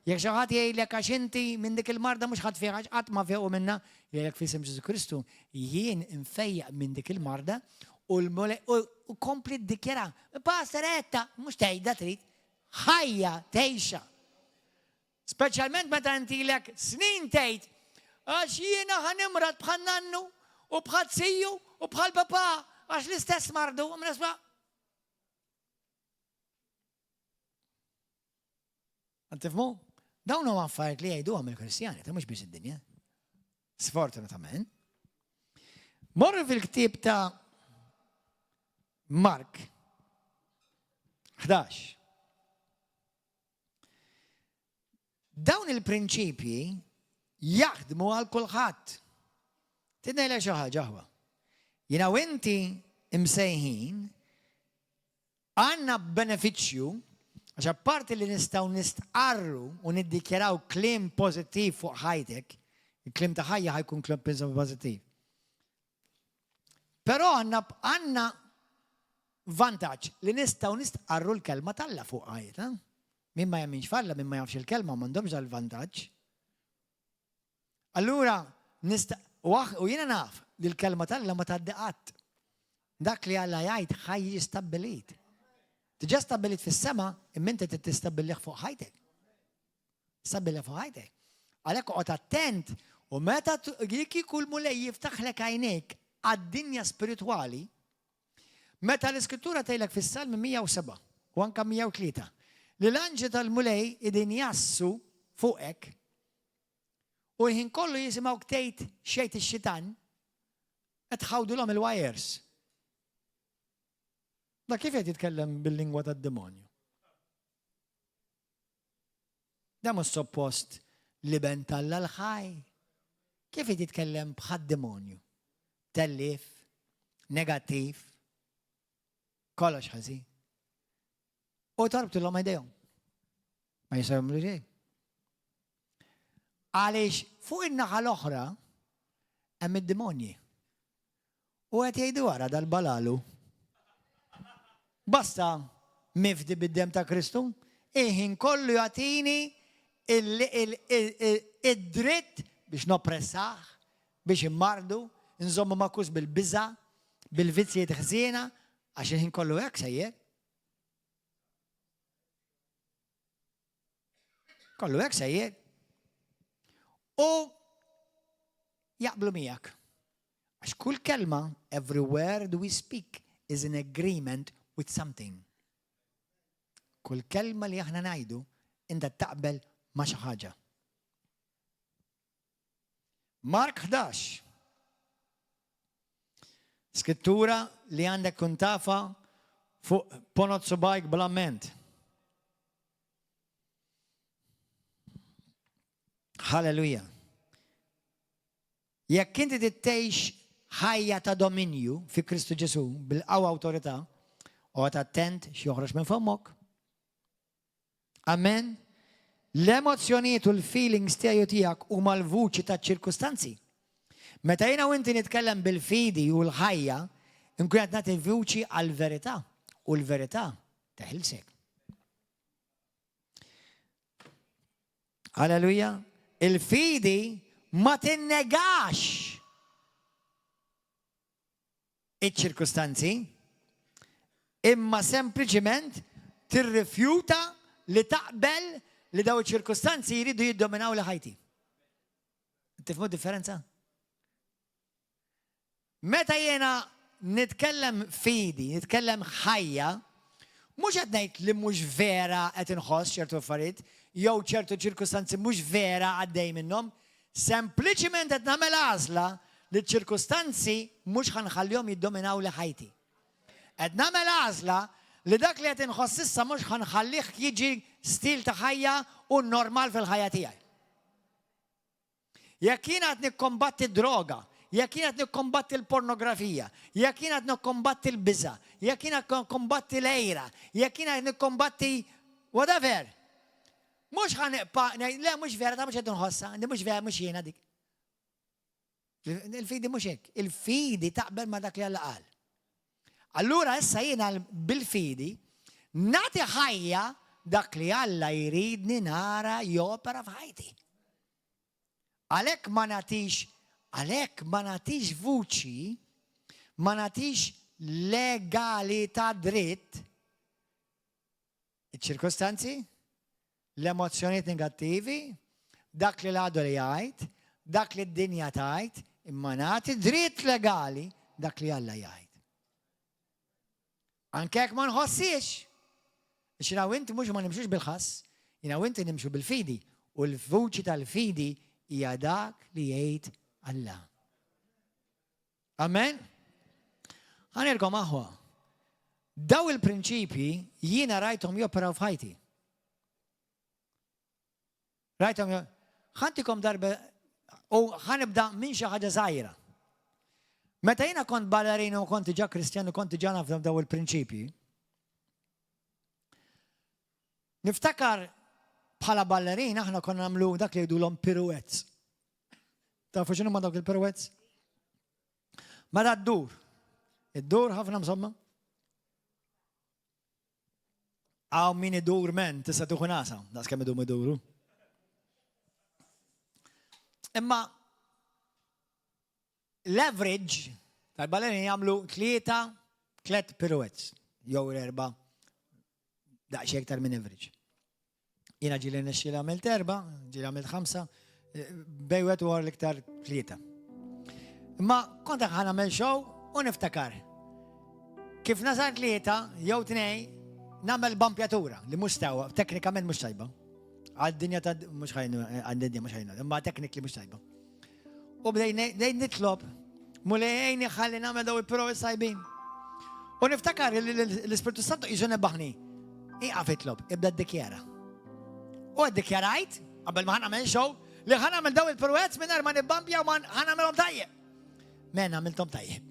Jekk xi ħadd jgħidlek għax inti minn dik il-marda mhux ħadd fiha qatt ma fiequ minnha, jgħidlek f'isem Ġesu Kristu, jien infejjaq minn dik il-marda u kompli ddikjara. Pastoretta, mhux tgħidha trid, ħajja tgħixha. Speċjalment meta intilek snin tgħid għax jiena ħanimrad bħal nannu u bħal siju u bħal papà għax l-istess mardu u mresba. Għantifmu? Dawn huma affarijiet li jgħiduhom il-Kristjani, ta' mhux biex id-dinja. Sfortunatament. Morru fil-ktieb ta' Mark 11. Dawn il-prinċipji jaħdmu għal kulħadd. Tidnejlek xi ħaġa ħwa. Jiena inti imsejħin għandna benefiċċju Għax apparti li nistgħu nistqarru u niddikjaraw kliem pożittiv fuq ħajtek, il-kliem ta' ħajja ħajkun kliem pożittiv. Però għandna vantaġġ li nistgħu nistqarru l-kelma talla fuq ħajt. Min ma jemminx falla, min ma jafx il-kelma m'għandhomx dal-vantaġġ. Allura u jiena naf li l-kelma talla ma taddiqat. Dak li Alla jgħid ħaj jistabbilit. Tiġa stabbilit fis-sema, imma inti tistabbilih fuq ħajtek. Stabbilih fuq ħajtek. Għalhekk oqgħod attent u meta jekk kull mulej jiftaħlek għajnejk għad-dinja spiritwali, meta l-Iskrittura tgħidlek fis-Salm 107 u anke 103 li l-anġi tal-mulej qegħdin jassu fuqek u l-ħin kollu jisimgħu tgħid xejn ix-xitan qed tħawdulhom il-wires. Da kif qed jitkellem bil-lingwa tad-demonju? Da mhux suppost li ben talla l-ħaj. Kif qed jitkellem bħad-demonju? Tellif, negattiv, kollox ħażin. U torbtilhom idejhom. Ma jisawhom li xejn. Għaliex fuq in-naħa l-oħra hemm id-demonji. U qed jgħidu wara dal-balalu. Basta mifdi bid-dem ta' Kristu, ħin kollu jagħtini id-dritt biex noppressaħ, biex immardu, nżommu makus bil-biża, bil-vizzijiet ħsiena, għax ħin kollu hekk sejjer. Kollu hekk sejjer. U jaqblu miegħek. Għax kull kelma, every word we speak is in agreement with something. Kull kelma li aħna ngħidu inta taqbel ma' xi ħaġa. Mark 11. Skrittura li għandek kun tafa fuq ponot subajk bl-amment. Halleluja. Jekk inti tittejx ħajja ta' dominju fi Kristu Ġesu bil-qawwa awtorità, u għat attent x'joħroġ minn femmok. Amen. L-emozzjonijiet u l-feelings tiegħu tiegħek huma l-vuċi taċ-ċirkustanzi. Meta jiena u inti nitkellem bil-fidi u l-ħajja, inkun qed nagħti vuċi għall-verità u l-verità teħilsek. Alleluja. Il-fidi ma tinnegax iċ-ċirkustanzi, imma sempliċement tirrifjuta li taqbel li daw iċ-ċirkustanzi jridu jiddominaw li ħajti. Tifhmu differenza? Meta jiena nitkellem fidi, nitkellem ħajja, mhux qed ngħid li mhux vera qed inħoss ċertu affarijiet, jew ċertu ċirkustanzi mhux vera għaddej minnhom, sempliċement qed nagħmel għażla li ċ-ċirkustanzi mhux ħanħallihom jiddominaw li ħajti. Qed nagħmel għażla li dak li qed inħoss issa mhux ħanħallih jiġi stil ta' ħajja u normal fil-ħajja tiegħi. Jekk jien qed nikkombatti d-droga, jekk jien qed nikkombatti l-pornografija, jekk jien qed nikkombatti l-biża', jekk jien qed nikkombatti l-ejra, jekk jien qed nikkombatti whatever. Mhux le mhux vera ta' mhux qed inħossha, mhux vera mhux jiena dik. Il-fidi mhux hekk, il-fidi taqbel ma' dak li Alla qal. Allura issa jiena bil-fidi nagħti ħajja dak li Alla jridni nara jopera f'ħajti. Għalhekk ma nagħtix vuċi, ma nagħtix legalità dritt iċ-ċirkostanzi, l-emozzjonijiet negattivi, dak li l-għadu li jgħid, dak li d-dinja tgħid, imma nagħti dritt legali dak li Alla jgħid. Anke jekk ma nħossix. Biex jiena u inti mhux ma nimxux bil-ħass, jiena u inti nimxu bil-fidi, u l-vuċi tal-fidi hija dak li jgħid Alla. Amen? Ħanirkom aħwa. Daw il-prinċipji jiena rajthom joperaw f'ħajti. Rajthom ħantikom darba u ħanibda minn xi ħaġa żgħira. Meta jiena kont ballerina u kont ġa Kristjan u kont ġa nafhom daw il-prinċipji, Niftakar bħala ballerina aħna konna nagħmlu dak li jgħidulhom pirouettes. Tafu x'inhu ma dawk il-pirouettes? Meta ddur. Id-dur ħafna msomma. Għaw min idur men, tista' tuħu nasa, das kemm iduru. Imma l-average tal-ballerini jagħmlu 3 pirouettes, jew 4, daqsxejn iktar minn average. Jiena ġieli nexxiel għamilt 4, ġieli għamilt 5, bejwet u l-iktar 3. Imma kont nagħmel show u niftakar. Kif nasar 3 jew 2 nagħmel bampjatura li mhux sewwa, teknikament mhux tajba. Għad-dinja ta' mhux għad-dinja mhux ħajna, imma teknikli mhux tajba. U bdej nitlob, mulejni ħalli nagħmel daw il-pirouettes tajbin. U niftakar l-Ispiritu Santu jiġu nebaħni. Iqaf itlob, ibda ddikjara. U ddikjarajt, qabel ma ħanagħmel show, li ħanagħmel daw il-pirouettes mingħajr ma nibbampja u ma ħanagħmelhom tajjeb. Men għamilthom tajjeb.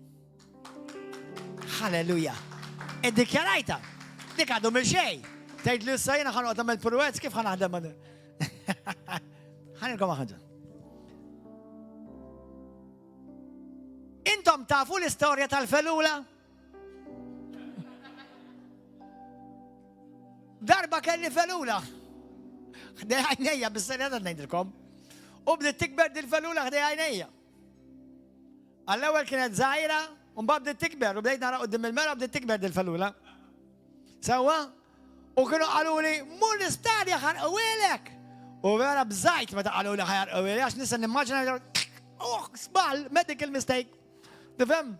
Halleluja. Iddikjarajta. Dik għadhom il-xejn. Tgħid li issa jiena ħanoqgħod nagħmel pirouettes kif ħanaħdem ma' ħanilkom ħaġa. Intom tafu l-istorja tal-felula? Darba kelli felula. Ħdej għajnejja bis-serjeta ngħidilkom. U bdiet tikber dil-felula ħdej għajnejja. Għall-ewwel kienet żgħira u mbagħad bdiet tikber u bdejt nara quddiem il-mera bdiet tikber dil-felula. Sewwa? U kienu qaluli mur l-istadja ħarqawilek. U vera bżajt meta qaluli ħarqawilek għax nista' nimmaġina sball, medical mistake. Tifhem?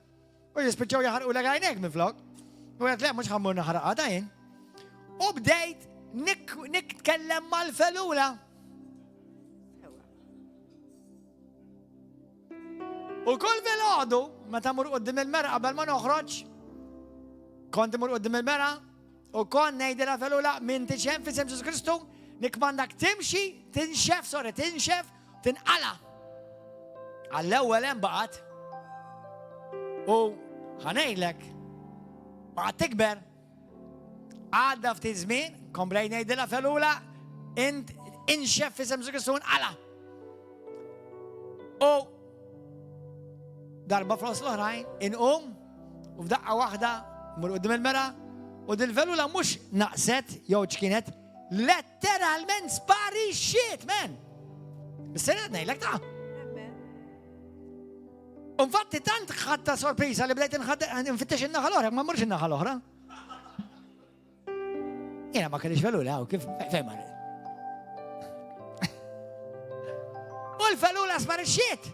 U jispiċċaw jaħarqulek għajnejk minflok. U qed le mhux ħammur naħraqha dajn. U bdejt nitkellem mal-felula. U kull filgħodu meta mur quddiem il-mera qabel ma noħroġ, kont imur quddiem il-mera u kont ngħidilha felula min tixhem fi Ġesus Kristu nikmandak timxi, tinxef, tinqala. Għall-ewwel hemm baqgħet u ħanejdlek baqgħet tikber. Għadda ftit żmien, komplejt ngħidilha felula inxef fi Ġesus Kristu nqala. U darba flos l-oħrajn, inqum, u f'daqqa waħda, mur quddiem il-mera, u dil-felula mhux naqset, jew ċkienet, letteralment sparixxiet, men. Bis-serjed ngħidlek ta'. Infatti tant ħadta sorpriża li bdejt nfittex in-naħa l-oħra, ma mmurx in-naħa l-oħra. Jiena ma kellix felula, u kif fejn ma. U l-felula sparixxiet.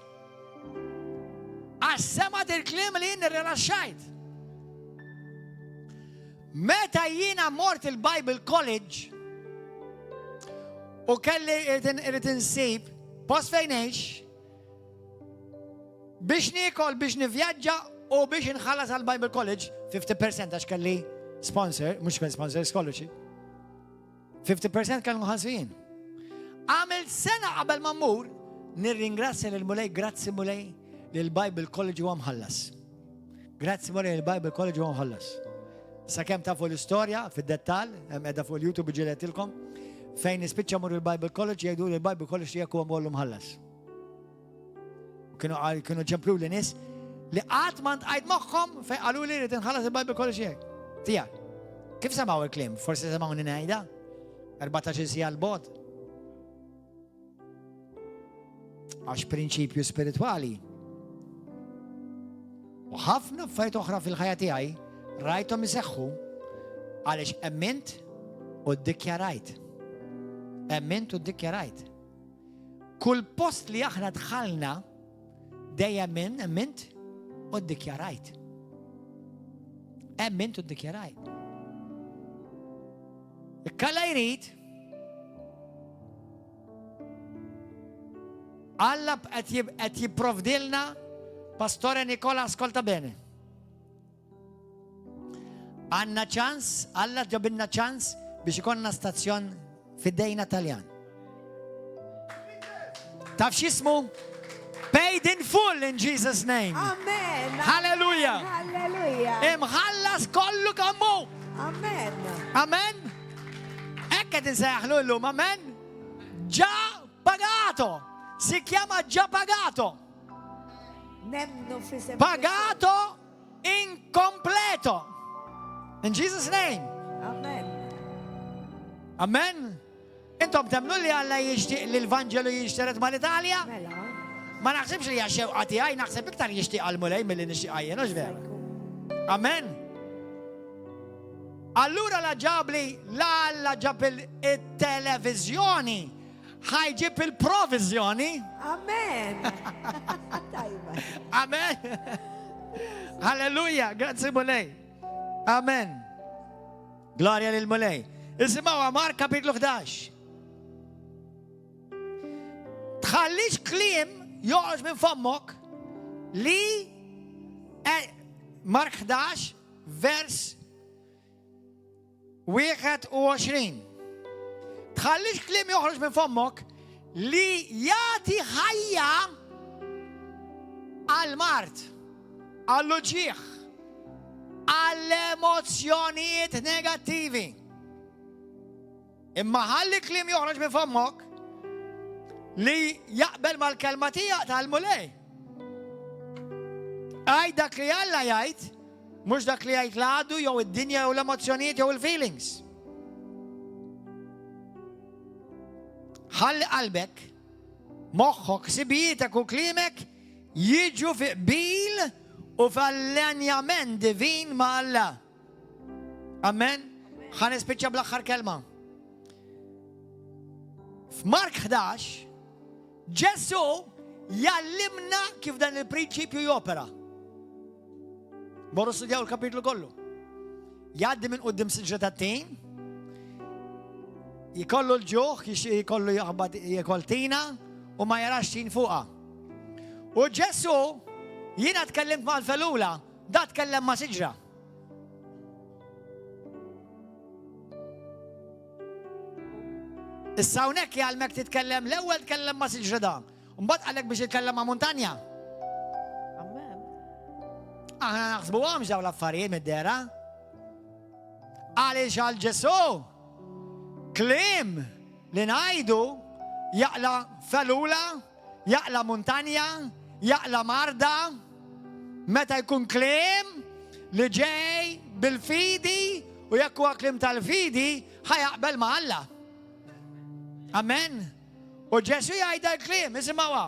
Għas-semat il-klim li jien rilaxxajt. Meta jiena mort il-Bible College u kelli irrid insib post fejn ngħix biex niekol, biex nivvjaġġa u biex inħallas għall-Bible College 50% għax kelli sponsor, mhux kelli sponsor, scholarship. 50% kellu nħallsu jien. Għamilt sena qabel ma mmur nirringrazzja lil Mulej, grazzi Mulej li l-Bible College huwa mħallas. Grazzi Mulej li l-Bible College huwa mħallas. Sakemm tafu l-istorja fid-dettall, hemm qiegħda fuq il-YouTube ġiletilkom, fejn nispiċċa mmur il-Bible College jgħidu li l-Bible College jekk huwa mollu mħallas. Kienu ċemplu li nies li qatt ma ntqajt magħhom fejn qalu li rid inħallas il-Bible College jekk. Tiegħek. Kif semgħu il-kliem? Forsi semgħuni ngħidha? 14 sija l-bogħod. Għax prinċipju spiritwali. U ħafna affarijiet oħra fil-ħajja tiegħi rajthom iseħħu għaliex emmint u ddikjarajt. Emmint u ddikjarajt. Kull post li aħna dħalna dejjem emmint u ddikjarajt. Emmint u ddikjarajt. Ikkalla jrid Alla qed jipprovdilna Pastore Nikola askolta bene. Għandna ċans, Alla ġabilna ċans biex ikonna stazzjon fid-dejna Taljan. Taf x'ismu? Paid in full in Jesus' name. Amen. Hallelujah. Hallelujah. Imħallas kollu kammu. Amen. Amen. Ek qed insejħlu llum, amen? Già pagato. Si chiama già pagato. Nemnu f'isem. Pagato incompleto. In Jesus' name. Amen. Amen. Intom temnu li Alla jixtieq li l-Vanġelu jixteret mal-Italja? Mela. Ma naħsibx li jaxxewqa tiegħi, naħseb iktar jixtieq għal-mulej milli nixtieq jien, hux veru? Amen. Allura la ġabli la ġab il-televizjoni ħajġib il-provizjoni. Amen. Tajba. Amen. Halleluja, grazzi mulej. Amen. Gloria lil mulej. Isimaw Mark kapitlu 11. Tħallix klim joqgħod minn fommok li Mark 11 vers 21. Tħallix klim joħroġ minn fommok li jagħti ħajja għal-mart, għall-uġieħ, għall-emozzjonijiet negattivi. Imma ħalli klim joħroġ minn fommok li jaqbel mal-kelma tiegħek tal-mulej. Għaj dak li Alla jgħid, mhux dak li jgħid l-għadu jew id-dinja jew l-emozzjonijiet jew il-feelings. Ħalli qalbek, moħħok, sibijietek u klimek jiġu fi qbil u f'allenjament divin ma' Alla. Amen? Ħa nispiċċa bl-aħħar kelma. F'Mark 11, Ġesu jallimna kif dan il-prinċipju jopera. Borru studjaw il-kapitlu kollu. Jaddi minn qudiem siġra tat-tin, jikollu l-ġuħ, jikollu jikoltina u ma jarax tin fuqa. U Ġesu, jiena tkellimt ma' l-felula, da tkellem ma' siġra. Issa hawnhekk jgħalmek titkellem l-ewwel tkellem ma' siġra da. Mbagħad għalek biex jitkellem ma' muntanja. Amen. Aħna naħsbuhomx dawn l-affarijiet mid-dera. Għaliex għal Ġesu kliem li ngħidu jaqla felula, jaqla muntanja, jaqla marda, meta jkun kliem li ġej bil-fidi u jekk huwa kliem tal-fidi ħajaqbel ma' Alla. Amen. U Ġesu jgħidha l-kliem, isimgħuha.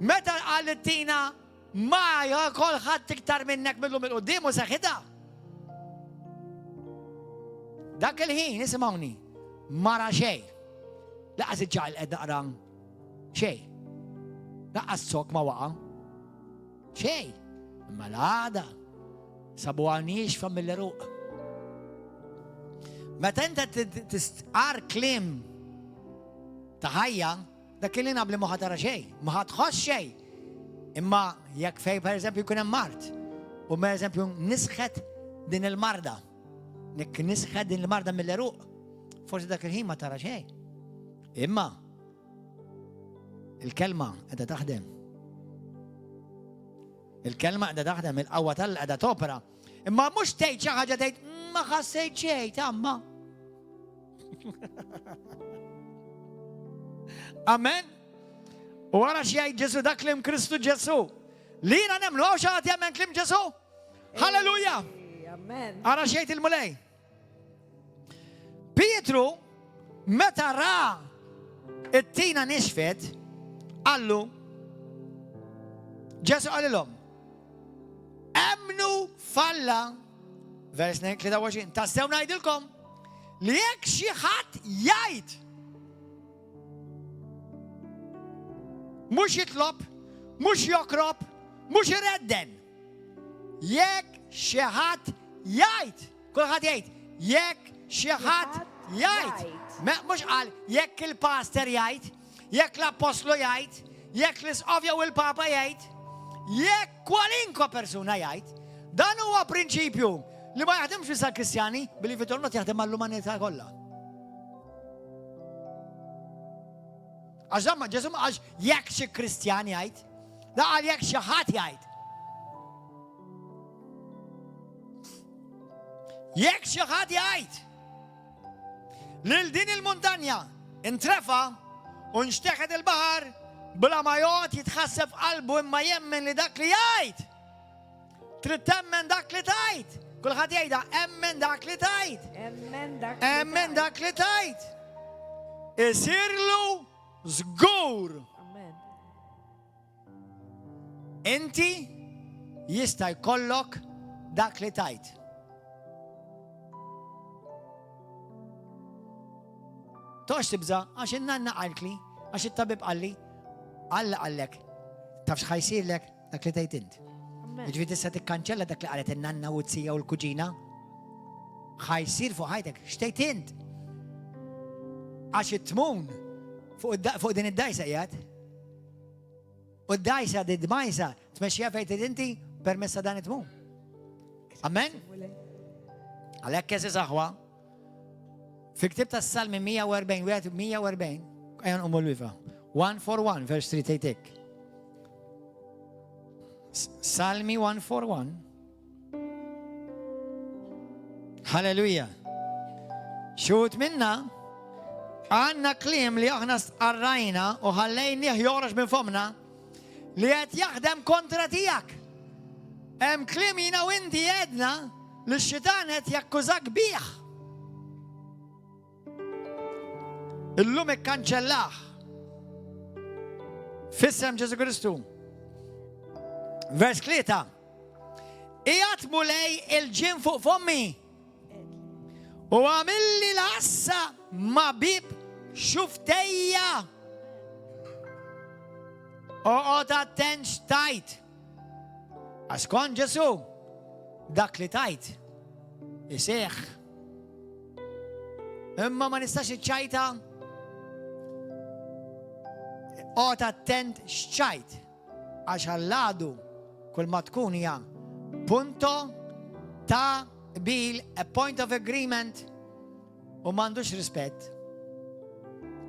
Meta qalet tina ma jakol ħadd iktar minnek millum il-qudiem u seħħitha. Dak il-ħin isimgħuni mara xejn. Laqas iġġaqal qed naqra xejn. Laqas sok ma waqa'. Xejn. Imma l-għada sabuha nixfa mill-eruq. Meta inta tistqar kliem ta' ħajja, dak li nabli ma ħatara xejn, ma ħatħoss xejn. Imma jekk fej pereżempju jkun hemm mart, u pereżempju nisħet din il-marda, nek nisħet din il-marda mill-eruq, forsi dak il-ħin ma tara xejn. Imma il-kelma qiegħda taħdem. Il-kelma qiegħda taħdem, il-qawwa tal qiegħda topera. Imma mhux tgħid xi ħaġa tgħid ma ħassejt xejn tamma. Amen. U għara xjajt Ġesu dak klim Kristu Ġesu. Lina nemlu għaw xaħat jammen klim Ġesu. Halleluja. Amen. Għara xjajt il-mulej. Pietru, meta ra it-tina nixfet, għallu, Ġesu għallilom, emnu falla, vers 23, tassew najdilkom, li jekk xi ħadd jgħid mux jitlob, mux jokrob, mux jiredden. Jekk xi ħadd jgħid, kulħadd jgħid, jekk xi ħadd jgħid. Mux qal jekk il-pastor jgħid, jekk l-apostlu jgħid, jekk l-isqofja u l-papa jgħid, jekk kwalinkwa persuna jgħid, dan huwa prinċipju li ma jaħdimx fis kristjani, billi fitornot jaħdem mal-umanità kollha. Għax Ġesu ma għax jekk xi Kristjan jgħid, da għal jekk xi ħadd jgħid. Jekk xi ħadd jgħid. lil din il-muntanja intrefa u nxteħed il-baħar bla ma jgħod jitħasseb qalbu imma jemmen li dak li jgħid. Trid temmen dak li tajt. Kulħadd jgħidha emmen dak li tajt. Emmen dak li tajt. Isirlu żgur. Amen. Inti jista' jkollok dak li tajt. Tox tibża għax in-nanna qalkli, għax it-tabib qalli, Alla qallek, tafx ħajsirlek dak li tajt int. Jiġifieri tista' tikkanċella dak li qalet in-nanna u t-sija u l-kuġina. Ħajsir fuq ħajtek, x'tejt int. Għax it-tmun fuq din id-dajsa qiegħed. U d-dajsa d-dmajsa tmexxija fejn trid inti permezz ta' dan it-tmun. Amen? Għalhekk eżi saħwa, fi ktieb tas-Salmi 140, ejja nqummu l-wifa. 141, verse 3 tejtek. Salmi 141. Halleluja. Xut minna għanna klim li aħna stqarrajna u ħallejnih jorax minn fomna li qed jaħdem kontra tiegħek. Hemm klim jiena u inti jedna li x-xitan qed jakkużak bih. Illum ikkanċellah. Fissem Ġesu Kristu. Vers 3. Ijat mulej il-ġin fuq fommi. U għamilli l-assa ma bib xuftejja. U għot attent xtajt. Għaskon Ġesu, dak li tajt. Isieħ. Imma ma nistax iċċajta. Għot attent xċajt, għax għalladu kull ma tkun hija punto ta' bil, a point of agreement, u m'għandux rispett.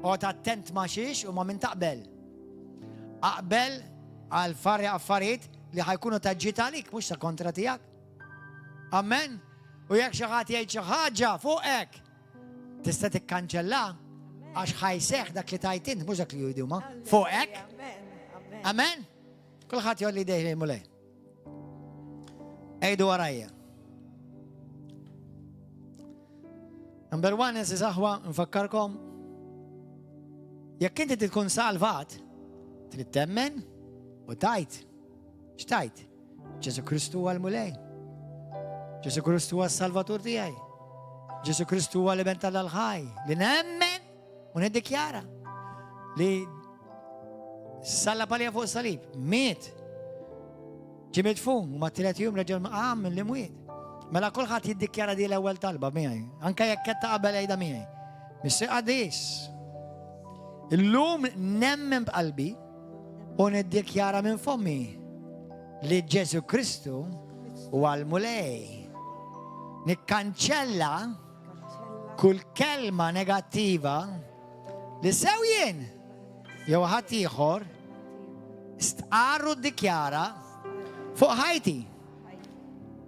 Għot attent ma' xiex u ma' min taqbel. Aqbel għal affarijiet li ħajkunu taġġita għalik, mhux ta' kontra tiegħek. Amen? U jekk xi ħadd jgħid xi ħaġa fuqek, tista' tikkanċella. Għax ħajseħ dak li tajtint, mux dak li jgħidu ma. Fuqek. Amen. Kulħadd jolli dejli mulej. Ejdu warajja. Number 1, nsi saħwa, nfakkarkom. Jekk inti tkun salvat, trid temmen u tajt. X'tajt? Ġesu Kristu huwa l-mulej. Ġesu Kristu huwa s-salvatur tiegħi. Ġesu Kristu huwa l-ibn tal-ħaj. Li nemmen u niddikjara li salla palija fuq salib, miet, ġi midfun, u ma t-tilet jum reġel maqam li mwiet. Mela kulħadd jiddikjara di l-ewwel talba miegħi, anke jekk qed taqbel għajda miegħi. Missi qadis. Illum nemmen b'qalbi u niddikjara minn fommi li Ġesu Kristu huwa l-mulej. Nikkanċella kull kelma negattiva li sew jien jew ħadd ieħor stqarru ddikjara fuq ħajti.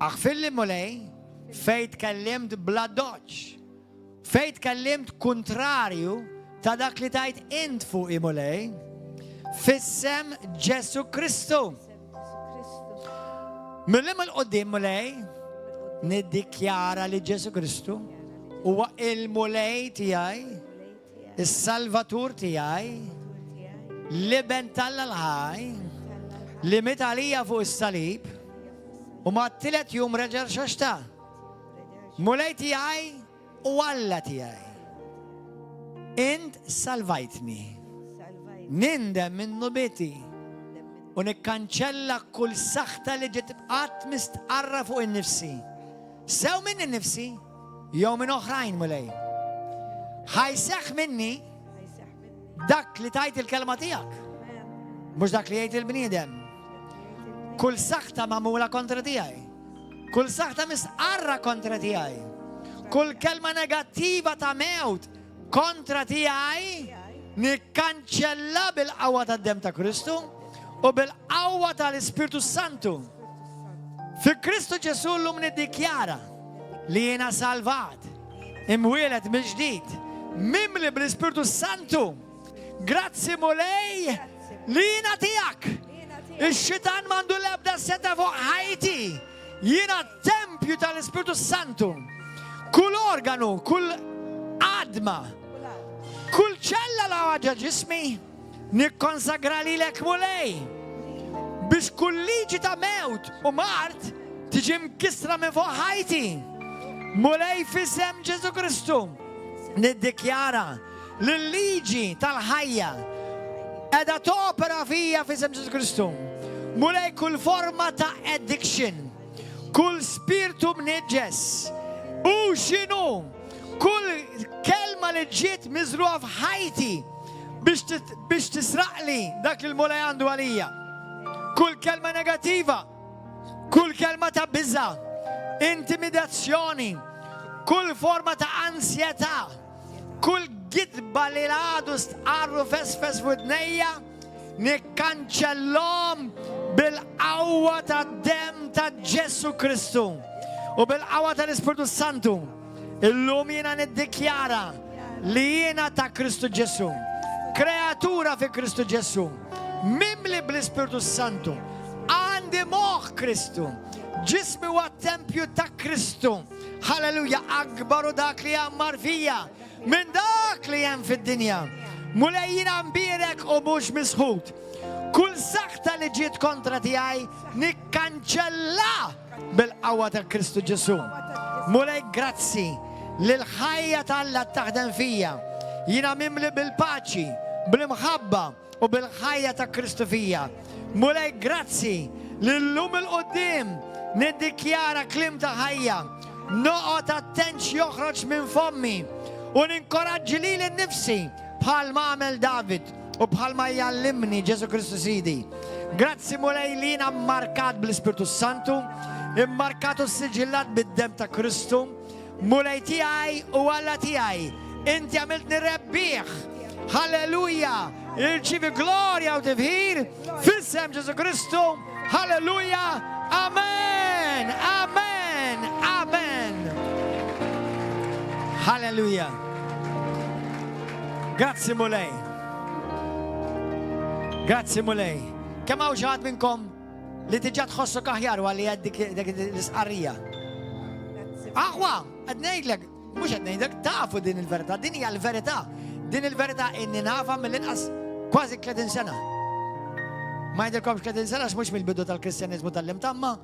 Aħfilli mulej fejn tkellimt bla doċ, fejn tkellimt kontrarju ta' dak li tajt int fuq mulej, fissem Ġesu Kristu. Millim il-qoddim mulej niddikjara li Ġesu Kristu huwa il-mulej tiegħi, is-salvatur tiegħi, l-ibn tal-ħaj, li miet għalija fuq is-salib u ma t-tielet jum reġa' xaxta. Mulej tiegħi u Alla tiegħi. Int salvajtni. Nindem minnu biti u nikkanċella kull saħta li ġiet tibqat mistqarra fuq in-nifsi. Sew minn in-nifsi jew minn oħrajn mulej. Ħajseħ minni dak li tajt il-kelma tiegħek. Mhux dak li jgħid il-bniedem. Kull saħta magħmula kontra tiegħi. Kull saħta misqarra kontra tiegħi. Kull kelma negattiva ta' mewt kontra tiegħi nikkanċella bil-qawwa tad-dem ta' Kristu u bil-qawwa tal-Ispiritu Santu. Fi Kristu Ġesu llum niddikjara li jiena salvat, imwielet mill-ġdid, mimli bl-Ispiritu Santu. Grazzi mulej li jina tijak. Ix-xitan mandu l-ebda seta fuq ħajti. Jina tempju tal-Ispiritu Santu. Kull organu, kull adma, kull ċella la ħaġa ġismi, nikkonsagra li lek mulej. Biex kull liġi ta' mewt u mart tiġi mkisra minn fuq ħajti. Mulej fissem Ġesu Kristu. Niddikjara l-liġi tal-ħajja edha topera fija fissem Ġesu Kristu. Mulej kull forma ta' addiction, kull spiritu mniġġes, u xinu, kull kelma li ġiet miżruha f'ħajti biex tisraqli dak il-mulej għandu għalija. Kull kelma negativa, kull kelma ta' bizza, intimidazzjoni, kull forma ta' ansjetà, kull gidba li l-għadu stqarru fes f'udnejja, nikkanċellhom bil-qawwa ta' dem ta' Ġesu Kristu u bil-qawwa tal-Ispiritu Santu. Illum jiena niddikjara li jiena ta' Kristu Ġesu, kreatura fi Kristu Ġesu, mimli bl-Ispiritu Santu, għandi moħ Kristu, ġismi huwa tempju ta' Kristu. Halleluja, akbaru dak li jammar fija minn dak li hemm fid-dinja. Mulej jiena mbirek u mhux misħud. Kull saħta li ġiet kontra tiegħi nikkanċella bil-qawwa ta' Kristu Ġesu. Mulej grazzi lil ħajja tal-Alla taħdem fija. Jiena mimli bil-paċi, bil-imħabba u bil-ħajja ta' Kristu fija. Mulej grazzi lil-lum il-qoddim niddikjara klim ta' ħajja. Noqgħod attent joħroġ minn fommi u ninkoraġġi li l-nifsi bħal ma għamel David u bħal ma jallimni Ġesu Kristu Sidi. Grazzi mulej li jiena markat bl-Ispiritu Santu, immarkatu s-siġillat bid-dem ta' Kristu. Mulej tiegħi u Alla tiegħi, inti għamiltni rebbieħ. Halleluja, irċivi glorja u tifħir fissem Ġesu Kristu. Halleluja, amen, amen, amen. Halleluja. Grazzi mulej. Grazzi mulej. Kemm hawn xi ħadd minnkom li tiġà tħossu aħjar għalli dik l-isqarrija? Aħwa, qed ngħidlek, mhux qed ngħidlek tafu din il-verità, din hija l-verità. Din il-verità inni nafa mill-inqas kważi 30 sena. Ma jidilkomx 30 sena mhux mill-bidu tal-Kristjaniżmu tal-imtamma,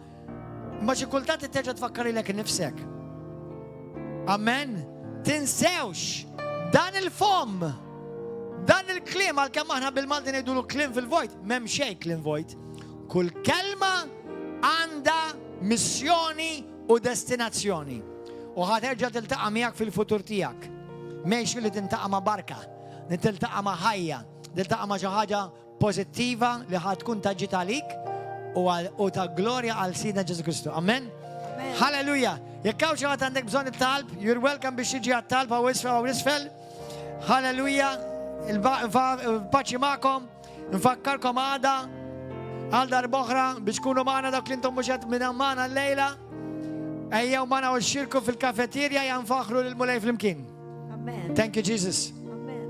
ma xi kultant terġa' tfakkarilek innifsek. Amen. Tinsewx dan il-fom, dan il-kliem għalkemm aħna bil-Malti ngħidulu kliem fil-vojt, m'hemm xejn kliem vojt. Kull kelma għandha missjoni u destinazzjoni. U ħaterġa' tiltaqa' miegħek fil-futur tiegħek. Mhejx li tintaqa' ma' barka, nitiltaqa' ma' ħajja, tiltaqa' ma' xi ħaġa pożittiva li ħad tkun taġġi għalik u ta' glorja għal Sidna Ġesu Kristu. Amen. Halleluja. Jekk hawn xi ħadd għandek bżonn it-talb, you're welcome biex tiġi għat-talb għaw isfel. Halleluja. Il-paċi magħkom. Nfakkarkom għada għal darb'oħra biex tkunu magħna dak li intom mhux qed minn magħna llejla. Ejjew magħna u xxirku fil-kafeterja janfaħru lil mulej flimkien. Amen. Thank you, Jesus. Amen.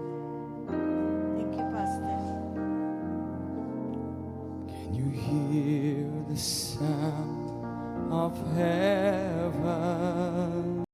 Thank you, Pastor. Can you hear the sound of heaven?